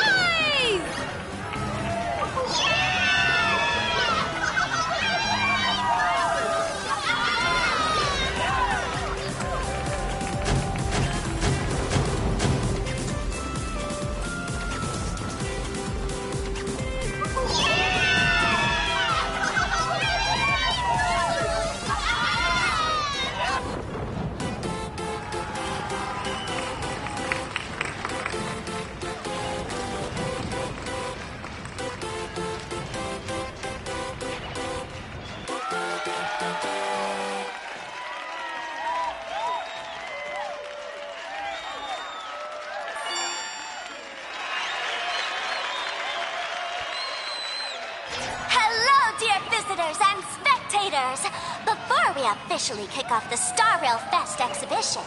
And spectators! Before we officially kick off the Star Rail Fest exhibition,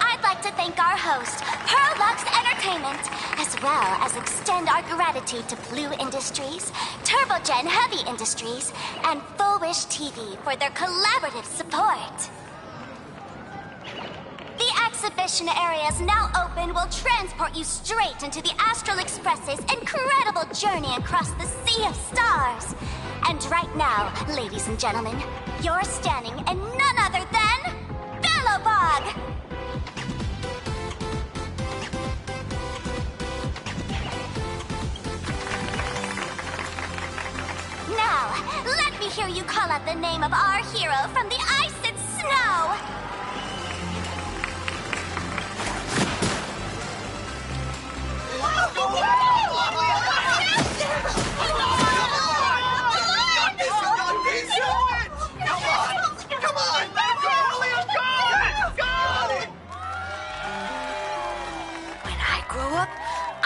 I'd like to thank our host, Pearlux Entertainment, as well as extend our gratitude to Blue Industries, Turbogen Heavy Industries, and Full Wish TV for their collaborative support. The exhibition area is now open will transport you straight into the Astral Express's incredible journey across the Sea of Stars. And right now, ladies and gentlemen, you're standing in none other than Bellowbog! Now, let me hear you call out the name of our hero from the ice and snow!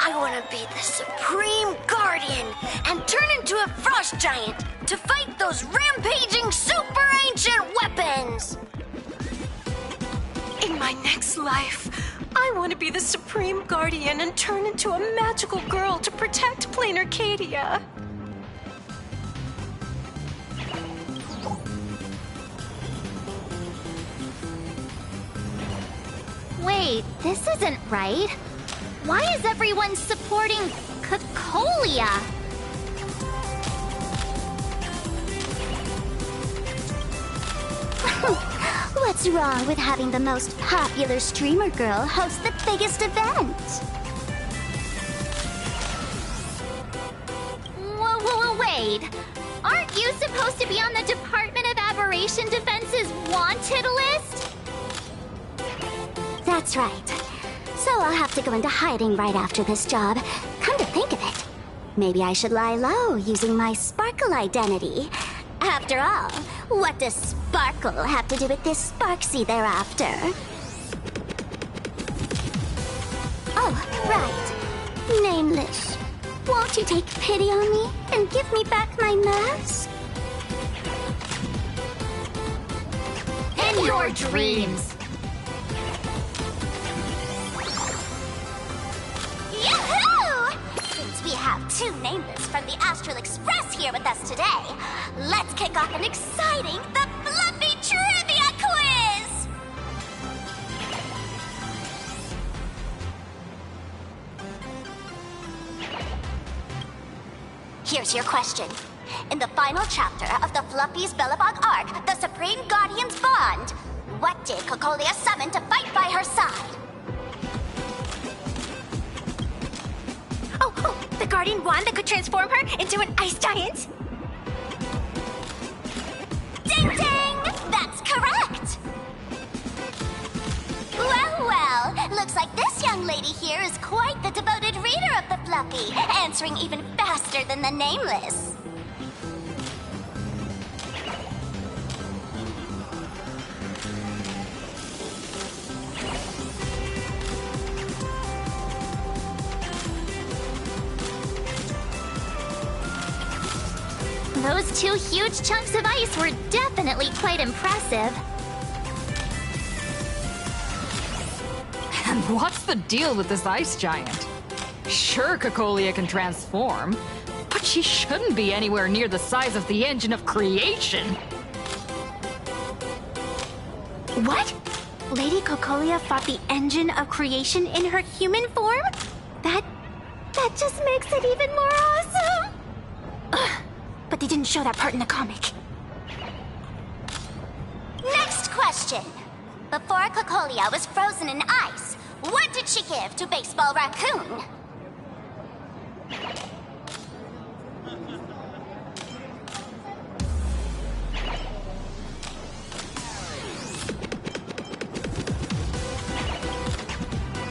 I want to be the Supreme Guardian and turn into a frost giant to fight those rampaging super ancient weapons!
In my next life, I want to be the Supreme Guardian and turn into a magical girl to protect Plain Arcadia.
Wait, this isn't right. Why is everyone supporting Cacolia? What's wrong with having the most popular streamer girl host the biggest event? Wait. Aren't you supposed to be on the Department of Aberration Defense's wanted list? That's right. So I'll have to go into hiding right after this job. Come to think of it, maybe I should lie low using my Sparkle identity. After all, what does Sparkle have to do with this Sparksy thereafter? Oh, right. Nameless. Won't you take pity on me and give me back my mask?
In your dreams!
Yahoo! Since we have two Nameless from the Astral Express here with us today, let's kick off an exciting The Fluffy Trivia Quiz! Here's your question. In the final chapter of the Fluffy's Bellabog arc, the Supreme Guardian's Bond, what did Cocolia summon to fight by her side? Oh, the Guardian Wand that could transform her into an ice giant? Ding ding! That's correct! Well, looks like this young lady here is quite the devoted reader of the Fluffy, answering even faster than the Nameless. Those two huge chunks of ice were definitely quite impressive.
And what's the deal with this ice giant? Sure, Cocolia can transform, but she shouldn't be anywhere near the size of the engine of creation.
What? Lady Cocolia fought the engine of creation in her human form? That just makes it even more awesome! Ugh, but they didn't show that part in the comic. Next question. Before Cocolia was frozen in ice, what did she give to Baseball Raccoon?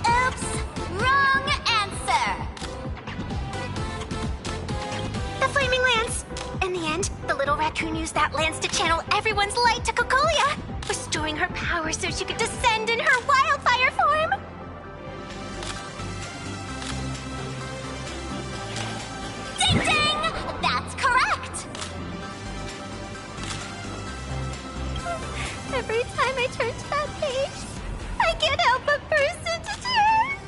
Oops! Wrong answer! The Flaming Lance! In the end, the little raccoon used that lance to channel everyone's light to Cocolia, restoring her power so she could descend in her wildfire form! Ding ding! That's correct! Every time I turn to that page, I can't help but burst into tears!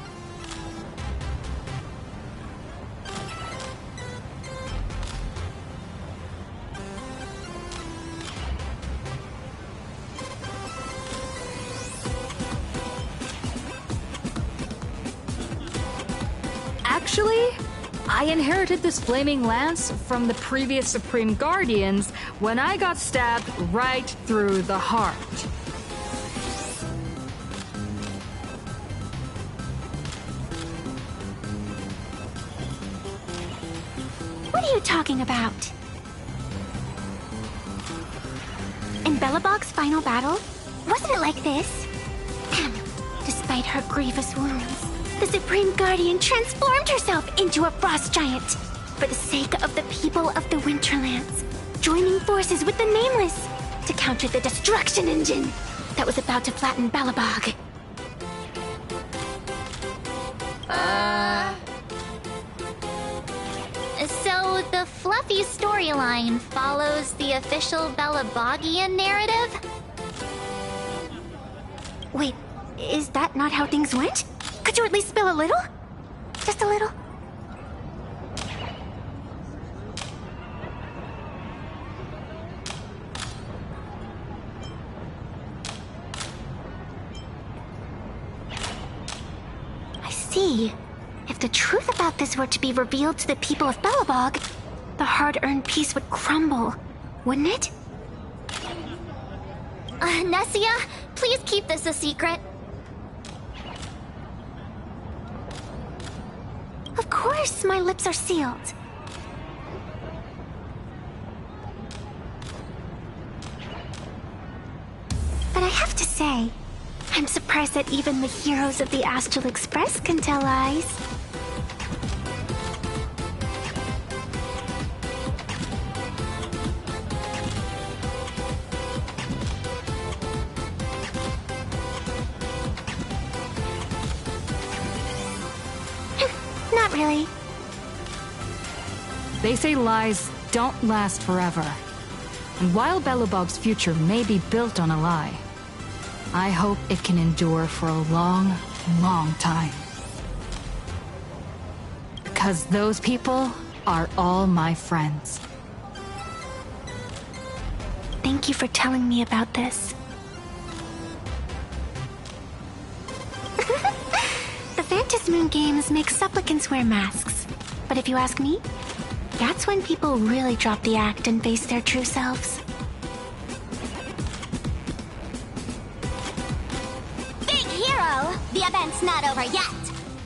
Actually, I inherited this flaming lance from the previous Supreme Guardians when I got stabbed right through the heart.
What are you talking about? In Bellabog's final battle, wasn't it like this? Despite her grievous wounds, the Supreme Guardian transformed herself into a frost giant for the sake of the people of the Winterlands, joining forces with the Nameless to counter the destruction engine that was about to flatten Bellabog. So the Fluffy storyline follows the official Bellabogian narrative? Wait, is that not how things went? Could you at least spill a little? Just a little? I see. If the truth about this were to be revealed to the people of Bellabog, the hard-earned peace would crumble, wouldn't it? Nessia, please keep this a secret. Of course, my lips are sealed. But I have to say, I'm surprised that even the heroes of the Astral Express can tell lies. Not really.
They say lies don't last forever. And while Belobog's future may be built on a lie, I hope it can endure for a long, long time. Because those people are all my friends.
Thank you for telling me about this. The Phantasmoon games make supplicants wear masks. But if you ask me, that's when people really drop the act and face their true selves.
Big hero! The event's not over yet.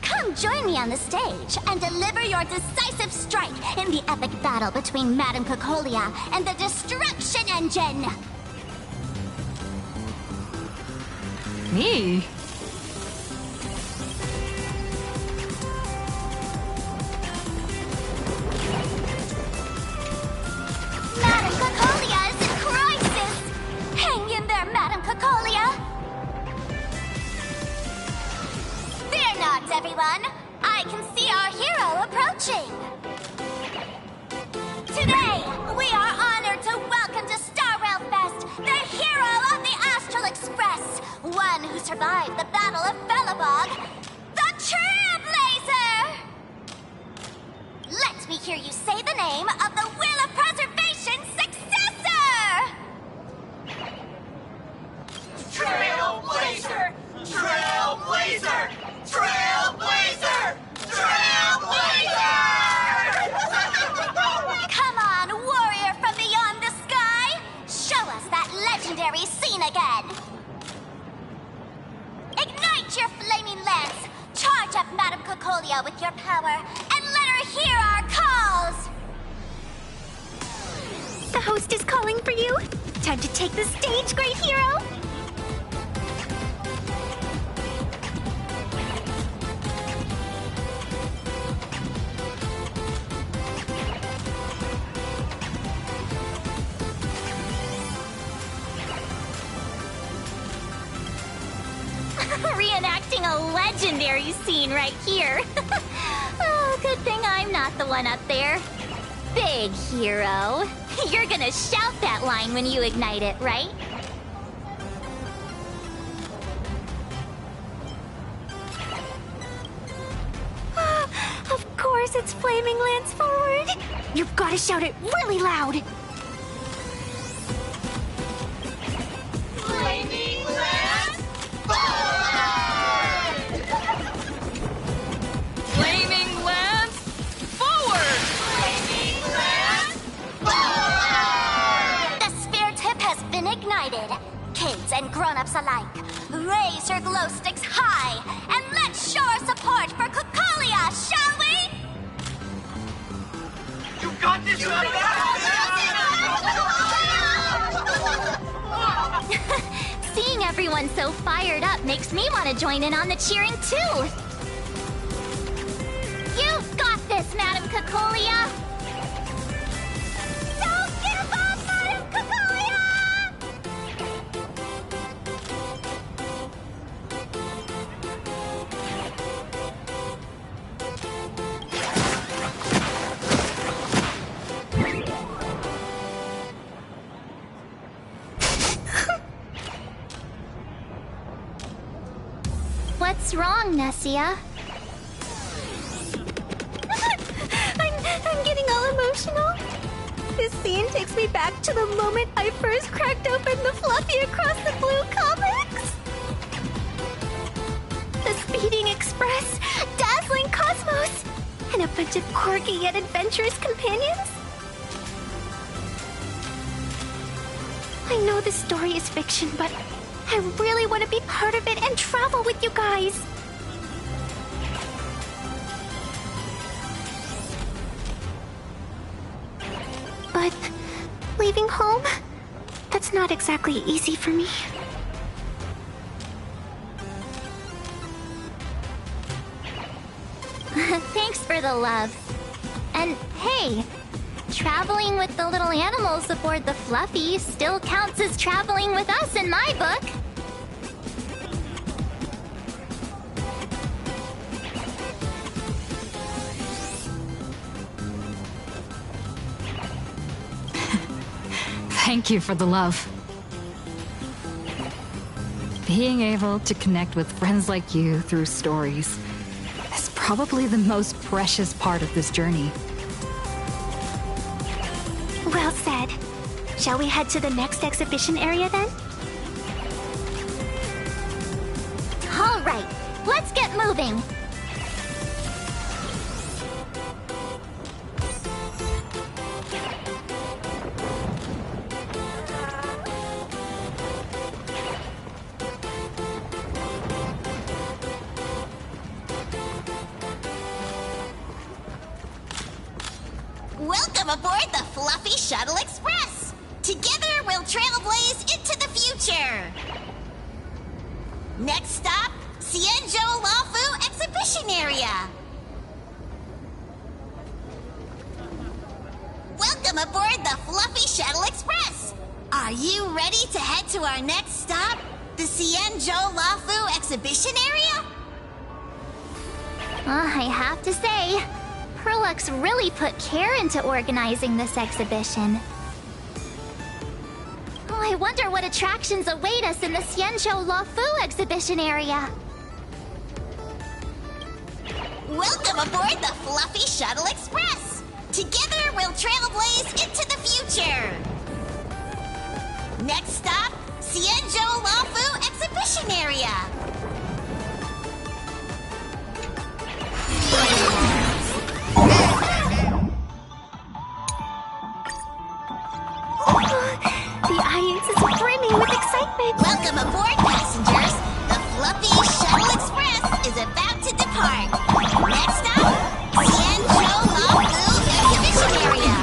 Come join me on the stage and deliver your decisive strike in the epic battle between Madame Cocolia and the Destruction Engine!
Me?
Madame Cocolia is in crisis! Hang in there, Madame Cocolia! Fear not, everyone! I can see our hero approaching! Today, we are honored to welcome to Starrail Fest the hero of the Astral Express, one who survived the Battle of Belobog, the Trailblazer! Let me hear you say the name of the Will of Preservation's successor!
Trailblazer! Trailblazer! Trailblazer! Trailblazer!
Come on, warrior from beyond the sky! Show us that legendary scene again! Ignite your flaming lance! Charge up Madame Cocolia with your power, and let her hear our calls!
The host is calling for you. Time to take the stage, great hero!
Reenacting a legendary scene right here. Oh, good thing I'm not the one up there. Big hero. You're gonna shout that line when you ignite it, right?
Of course it's Flaming Lance forward! You've gotta shout it really loud!
Flaming Lance forward!
Flaming Lance forward!
Flaming Lance forward!
The sphere tip has been ignited. Kids and grown-ups alike, raise your glow sticks high and let's show our support for Cocolia, shall we?
You got this!
Seeing everyone so fired up makes me want to join in on the cheering too. You've got this, Madame Cocolia! Don't give up, Madame Cocolia! What's wrong, Nessia?
I'm getting all emotional. This scene takes me back to the moment I first cracked open the Fluffy Across the Blue comics. The Speeding Express, Dazzling Cosmos, and a bunch of quirky yet adventurous companions. I know this story is fiction, but I really want to be part of it and travel with you guys. But leaving home, that's not exactly easy for me. Thanks for the love. And hey, traveling with the little animals aboard the Fluffy still counts as traveling with us in my book.
Thank you for the love. Being able to connect with friends like you through stories is probably the most precious part of this journey.
Well said. Shall we head to the next exhibition area then? All right, let's get moving.
Welcome aboard the Fluffy Shuttle Express! Together we'll trailblaze into the future! Next stop, Cienjo Lafu Exhibition Area! Welcome aboard the Fluffy Shuttle Express! Are you ready to head to our next stop, the Cienjo Lafu Exhibition Area?
I have to say, Perlux really put care into organizing this exhibition. Oh, I wonder what attractions await us in the Cienjo Lafu exhibition area.
Welcome aboard the Fluffy Shuttle Express! Together we'll trailblaze into the future! Next stop, Cienjo Lafu Exhibition Area!
The audience is brimming with excitement.
Welcome aboard, passengers! The Fluffy Shuttle Express is about to depart. Next stop, Cienjo Lafu Exhibition Area.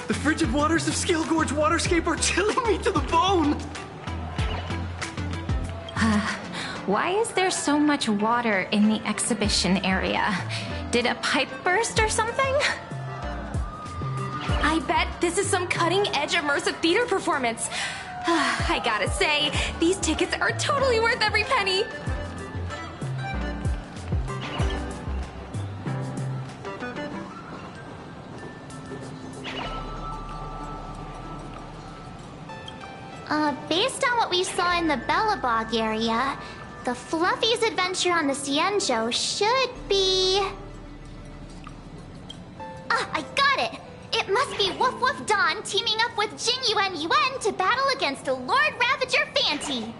The frigid waters of Scale Gorge Waterscape are chilling me to the bone!
Why is there so much water in the exhibition area? Did a pipe burst or something?
I bet this is some cutting-edge immersive theater performance. I gotta say, these tickets are totally worth every penny.
Based on what we saw in the Bellabog area, the Fluffy's adventure on the Cienjo should be... Ah, I got it! It must be Woof Woof Dawn teaming up with Jing Yuan Yuan to battle against the Lord Ravager Fanti.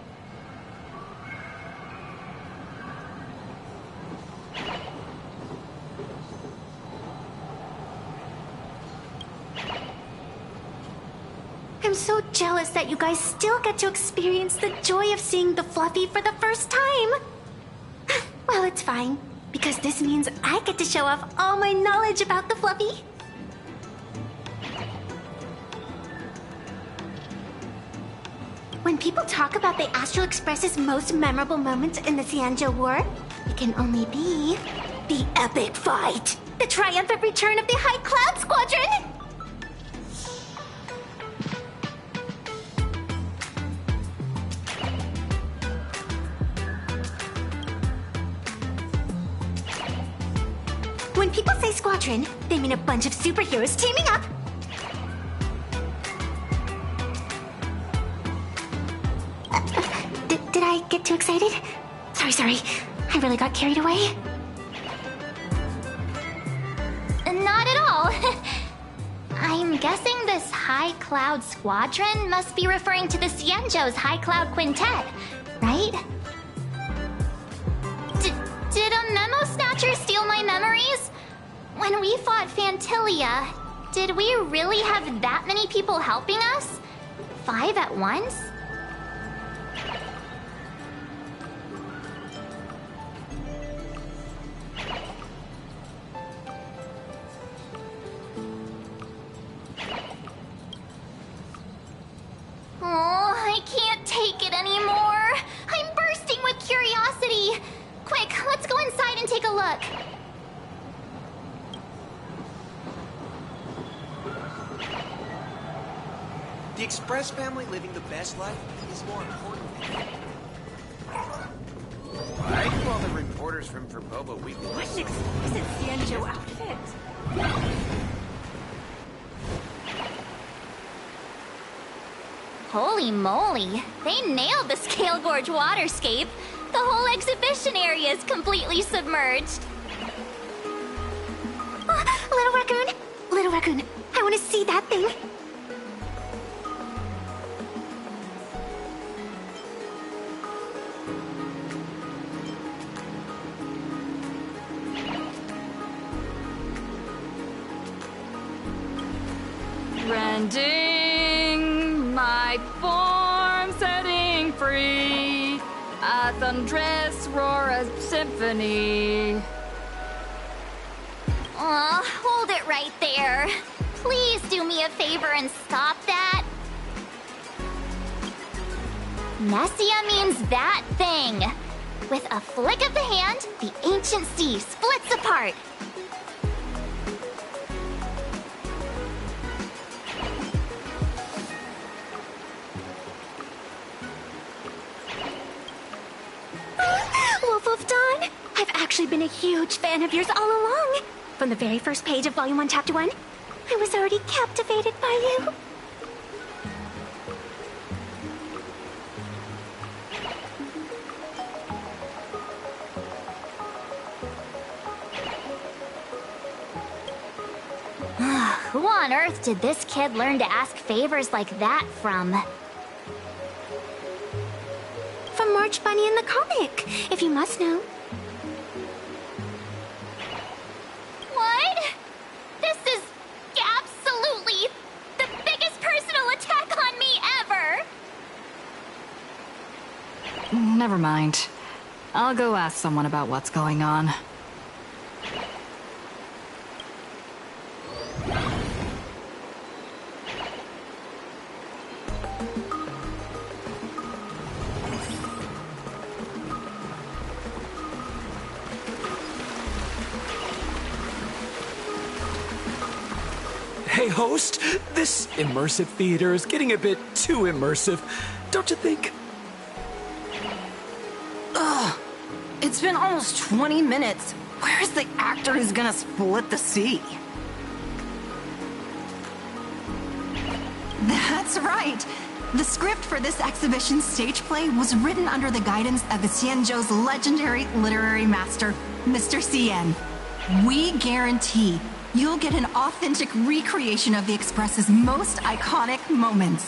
I'm so jealous that you guys still get to experience the joy of seeing the Fluffy for the first time. Well, it's fine, because this means I get to show off all my knowledge about the Fluffy. When people talk about the Astral Express's most memorable moments in the Xianzhou War, it can only be the epic fight, the triumphant return of the High Cloud Squadron! When people say squadron, they mean a bunch of superheroes teaming up. Did I get too excited? Sorry. I really got carried away. Not at all. I'm guessing this High Cloud Squadron must be referring to the Xianzhou's High Cloud Quintet, right? Did a memo snatcher steal my memories? When we fought Phantilia, did we really have that many people helping us? 5 at once? Oh, I can't take it anymore. I'm bursting with curiosity. Quick, let's go inside and take a look.
The Express family living the best life is more important.
Why do all the reporters from Verboba Weekly?
What an exquisite Xianzhou outfit.
Holy moly, they nailed the Scale Gorge waterscape. The whole exhibition area is completely submerged. Little raccoon, I want to see that thing.
Rending my form, setting free, a thunderous roar, a symphony.
Aw, hold it right there. Please do me a favor and stop that. Nessia means that thing. With a flick of the hand, the ancient sea splits apart. Wolf of Dawn, I've actually been a huge fan of yours all along. From the very first page of Volume 1, Chapter 1, I was already captivated by you. Who on earth did this kid learn to ask favors like that from? From March Bunny in the comic, if you must know. What? This is absolutely the biggest personal attack on me ever!
Never mind. I'll go ask someone about what's going on.
Hey, host, this immersive theater is getting a bit too immersive, don't you think?
Ugh. It's been almost 20 minutes. Where's the actor who's gonna split the sea?
That's right. The script for this exhibition stage play was written under the guidance of the Xianzhou's legendary literary master, Mr. Cien. We guarantee you'll get an authentic recreation of the Express's most iconic moments.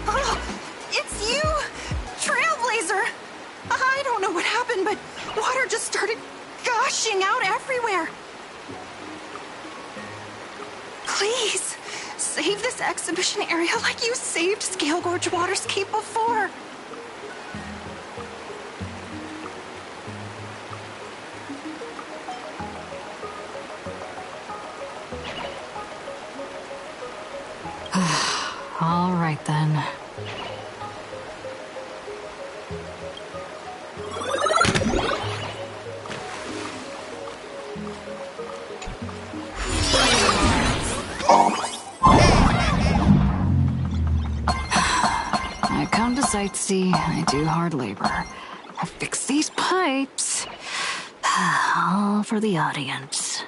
Oh, it's you! Trailblazer! I don't know what happened, but water just started gushing out everywhere. Please, save this exhibition area like you saved Scale Gorge Waterscape before.
right then. I come to sightsee, I do hard labor. I fix these pipes. All for the audience.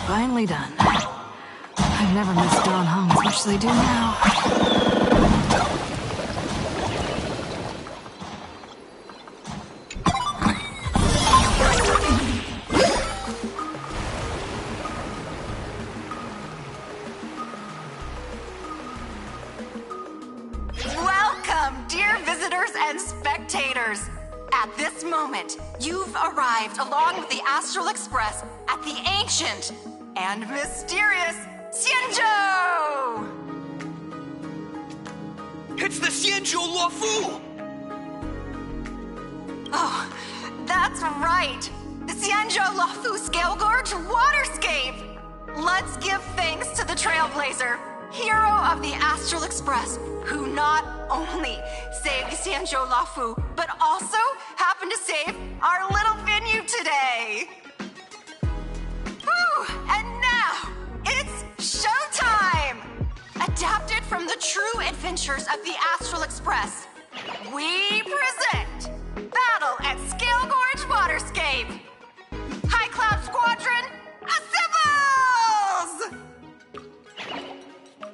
Finally done. I've never missed dawn home as much as I do now.
Welcome, dear visitors and spectators. At this moment, you've arrived along with the Astral Express at the ancient and mysterious Xianzhou!
It's the Xianzhou Luofu!
Oh, that's right! The Xianzhou Luofu Scale Gorge Waterscape! Let's give thanks to the Trailblazer, hero of the Astral Express, who not only saved the Xianzhou Luofu, but also happened to save our little venue today! Whew, and now, it's showtime! Adapted from the true adventures of the Astral Express, we present Battle at Scale Gorge Waterscape! High Cloud Squadron, assembles!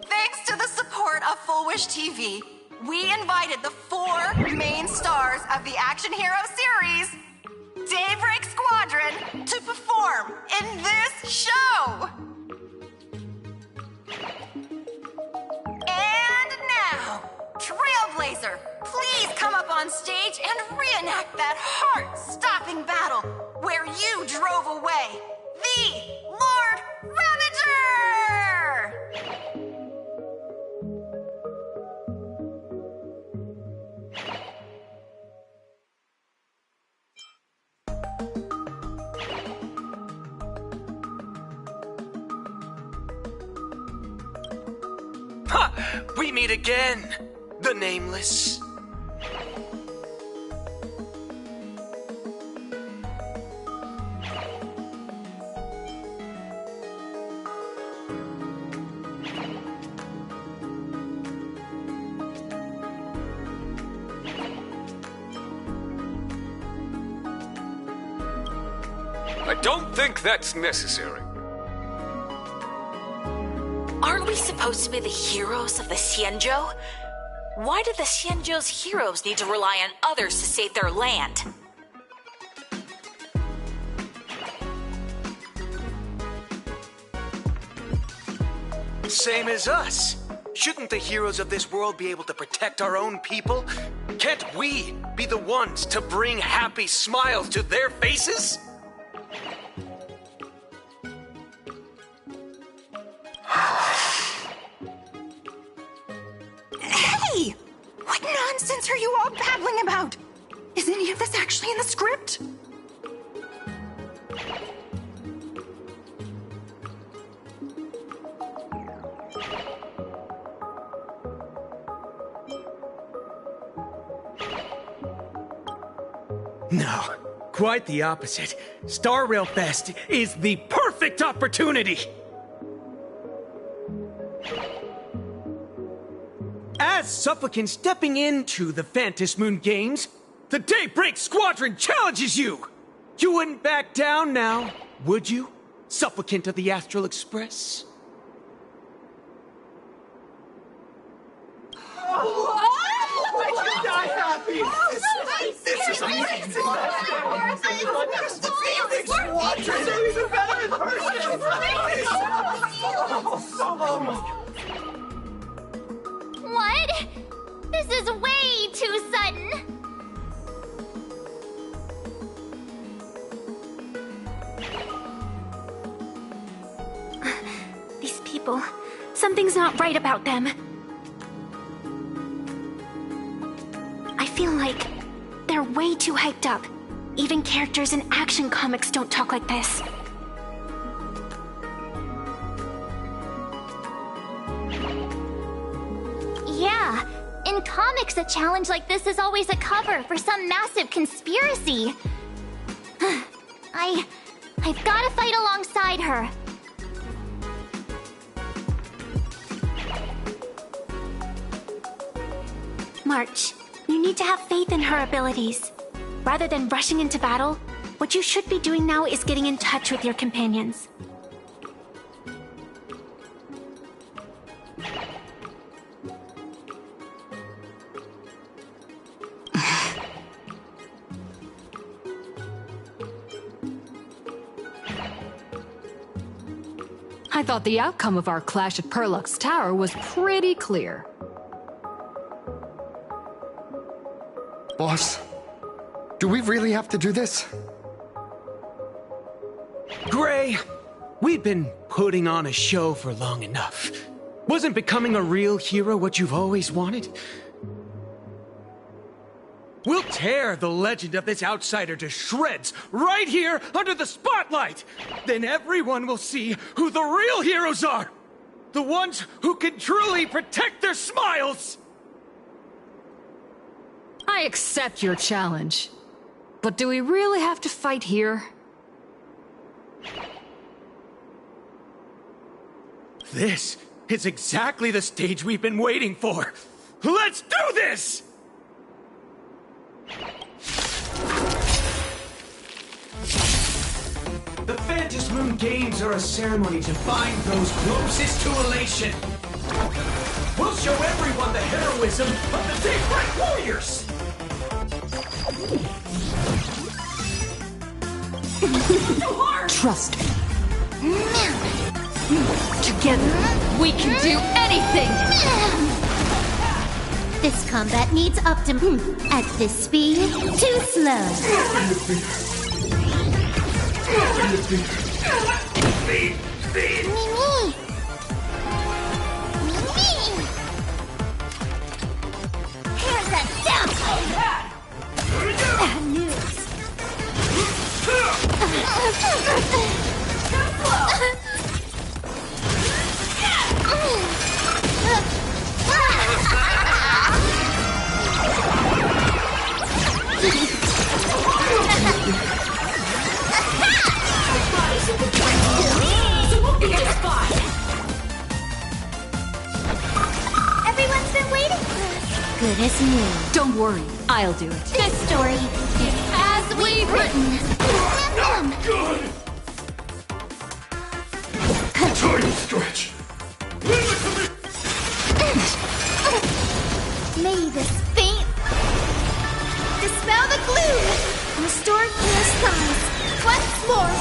Thanks to the support of Full Wish TV, we invited the 4 main stars of the action hero series, Daybreak Squadron, to perform in this show! And now, Trailblazer, please come up on stage and reenact that heart-stopping battle where you drove away the Lord Ravager!
Ha! We meet again! The Nameless.
I don't think that's necessary.
Aren't we supposed to be the heroes of the Xianzhou? Why do the Xianzhou's heroes need to rely on others to save their land?
Same as us. Shouldn't the heroes of this world be able to protect our own people? Can't we be the ones to bring happy smiles to their faces?
Hey! What nonsense are you all babbling about? Is any of this actually in the script?
No, quite the opposite. Star Rail Fest is the perfect opportunity! As supplicant stepping into the Phantom Moon Games, the Daybreak Squadron challenges you! You wouldn't back down now, would you, supplicant of the Astral Express?
This is amazing! The Daybreak Squadron are even better in person!
What? This is way too sudden.
These people, something's not right about them. I feel like they're way too hyped up. Even characters in action comics don't talk like this.
Yeah, in comics, a challenge like this is always a cover for some massive conspiracy. I've gotta fight alongside her.
March, you need to have faith in her abilities. Rather than rushing into battle, what you should be doing now is getting in touch with your companions.
I thought the outcome of our clash at Perlux Tower was pretty clear.
Boss, do we really have to do this?
Gray, we've been putting on a show for long enough. Wasn't becoming a real hero what you've always wanted? We'll tear the legend of this outsider to shreds right here under the spotlight! Then everyone will see who the real heroes are! The ones who can truly protect their smiles!
I accept your challenge. But do we really have to fight here?
This is exactly the stage we've been waiting for! Let's do this! The Phantom Moon Games are a ceremony to find those closest to elation. We'll show everyone the heroism of the Daybreak Warriors!
Trust me. Together, we can do anything!
This combat needs optimum. At this speed, too slow.
Speed!
Mimi! Here's a down! Bad news. Everyone's been waiting for us. Good as new.
Don't worry, I'll do it.
This story is as we've written.
Good! Time stretch!
May this faint dispel the gloom, restore clear skies once more.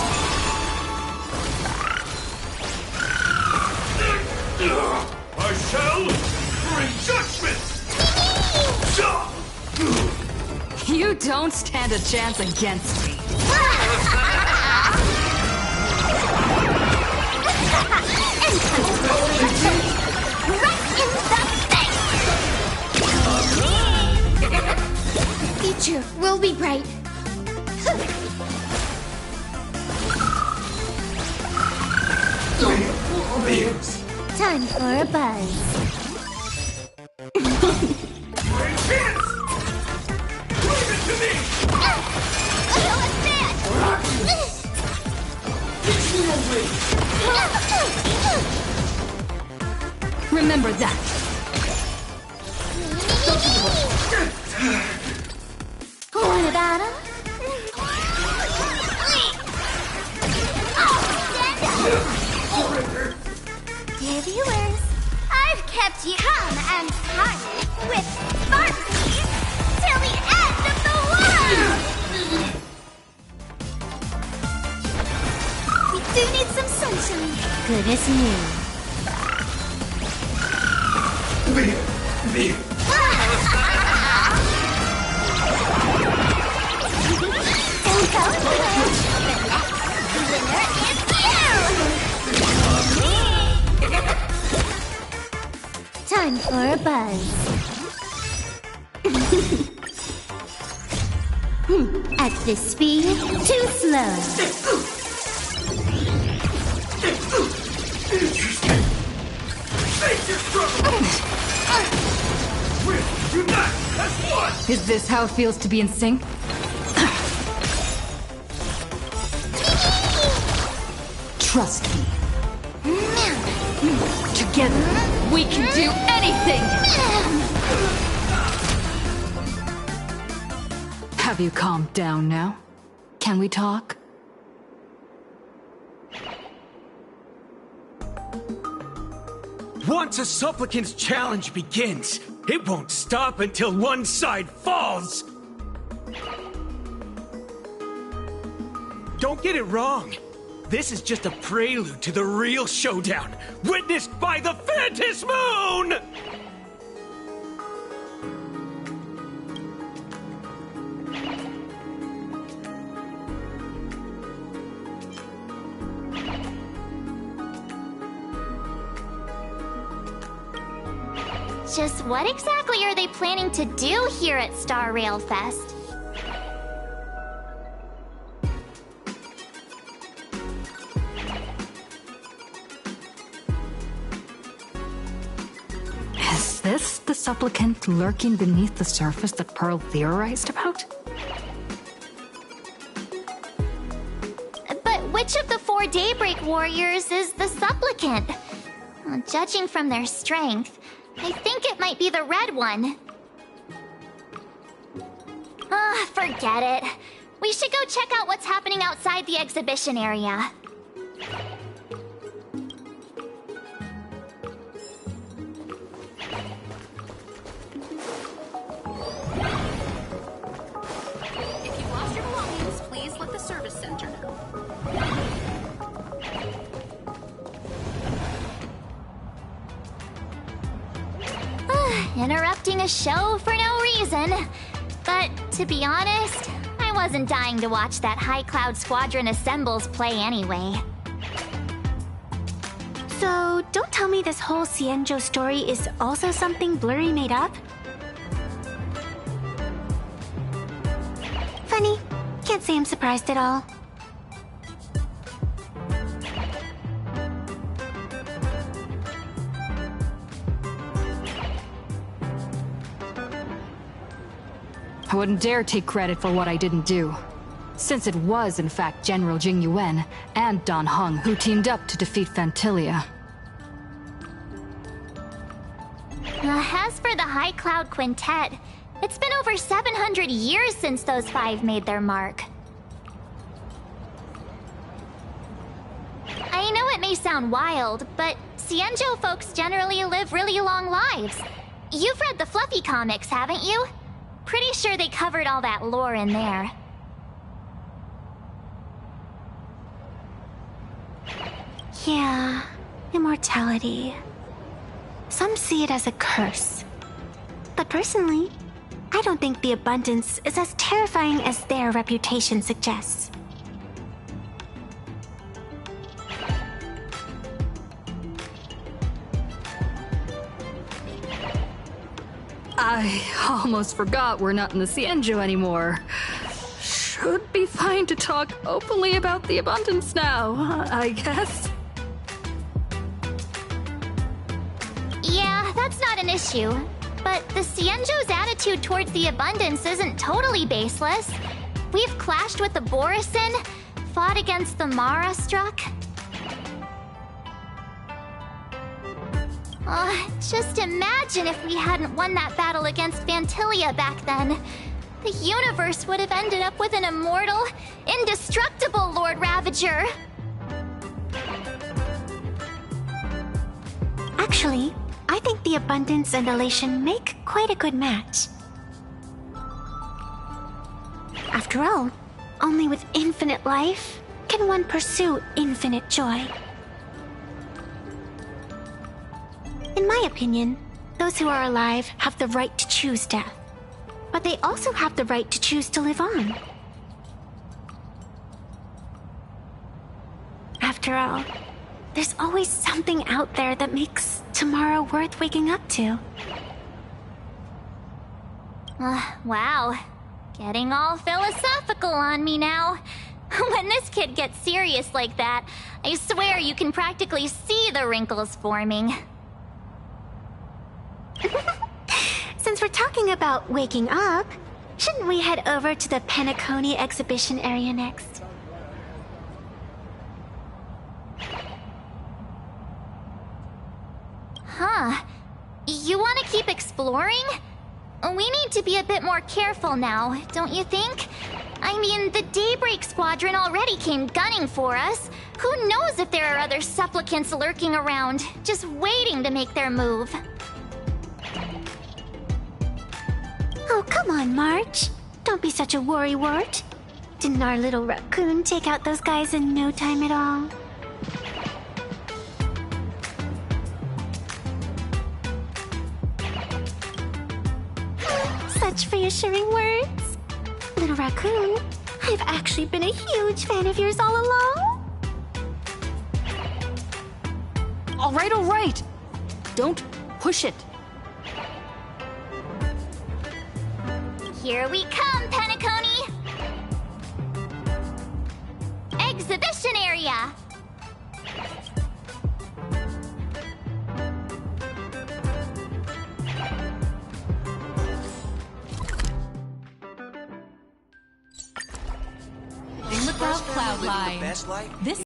I shall bring judgment!
You don't stand a chance against me.
Future will be bright. Time for a buzz.
Remember that.
Want a battle? Dear viewers, I've kept you calm and party with Sparky till the end of the world! We do need some sunshine. Good as new. Don't go anywhere. The winner is you! Time for a buzz. At this speed, too slow.
Is this how it feels to be in sync? Trust me. Together, we can do anything! Have you calmed down now? Can we talk?
Once a supplicant's challenge begins, it won't stop until one side falls! Don't get it wrong. This is just a prelude to the real showdown, witnessed by the Phantom Moon!
Just what exactly are they planning to do here at Star Rail Fest?
Is this the supplicant lurking beneath the surface that Pearl theorized about?
But which of the 4 Daybreak Warriors is the supplicant? Well, judging from their strength, I think it might be the red one. Ah, forget it. We should go check out what's happening outside the exhibition area.
If you've lost your belongings, please let the service center know.
Interrupting a show for no reason. But to be honest, I wasn't dying to watch that High Cloud Squadron Assembles play anyway.
So, don't tell me this whole Xianzhou story is also something Blurry made up? Funny. Can't say I'm surprised at all.
I wouldn't dare take credit for what I didn't do, since it was in fact General Jing Yuan and Dan Heng who teamed up to defeat Fantilia.
As for the High Cloud Quintet, It's been over 700 years since those 5 made their mark. I know it may sound wild, but Xianzhou folks generally live really long lives. You've read the Fluffy comics, haven't you? Pretty sure they covered all that lore in there.
Yeah, immortality. Some see it as a curse. But personally, I don't think the abundance is as terrifying as their reputation suggests.
I almost forgot we're not in the Xianzhou anymore. Should be fine to talk openly about the abundance now, I guess.
Yeah, that's not an issue. But the Xianzhou's attitude towards the abundance isn't totally baseless. We've clashed with the Borisin, fought against the Mara struck. Just imagine if we hadn't won that battle against Vantilia back then. The universe would have ended up with an immortal, indestructible Lord Ravager.
Actually, I think the abundance and elation make quite a good match. After all, only with infinite life can one pursue infinite joy. In my opinion, those who are alive have the right to choose death, but they also have the right to choose to live on. After all, there's always something out there that makes tomorrow worth waking up to.
Wow. Getting all philosophical on me now. When this kid gets serious like that, I swear you can practically see the wrinkles forming.
Since we're talking about waking up, shouldn't we head over to the Penacony exhibition area next?
Huh. You want to keep exploring? We need to be a bit more careful now, don't you think? I mean, the Daybreak Squadron already came gunning for us. Who knows if there are other supplicants lurking around, just waiting to make their move.
Oh, come on, March. Don't be such a worrywart. Didn't our little raccoon take out those guys in no time at all? Such reassuring words. Little raccoon, I've actually been a huge fan of yours all along.
All right. Don't push it.
Here we come, Penacony! Exhibition area!
Without cloud line. This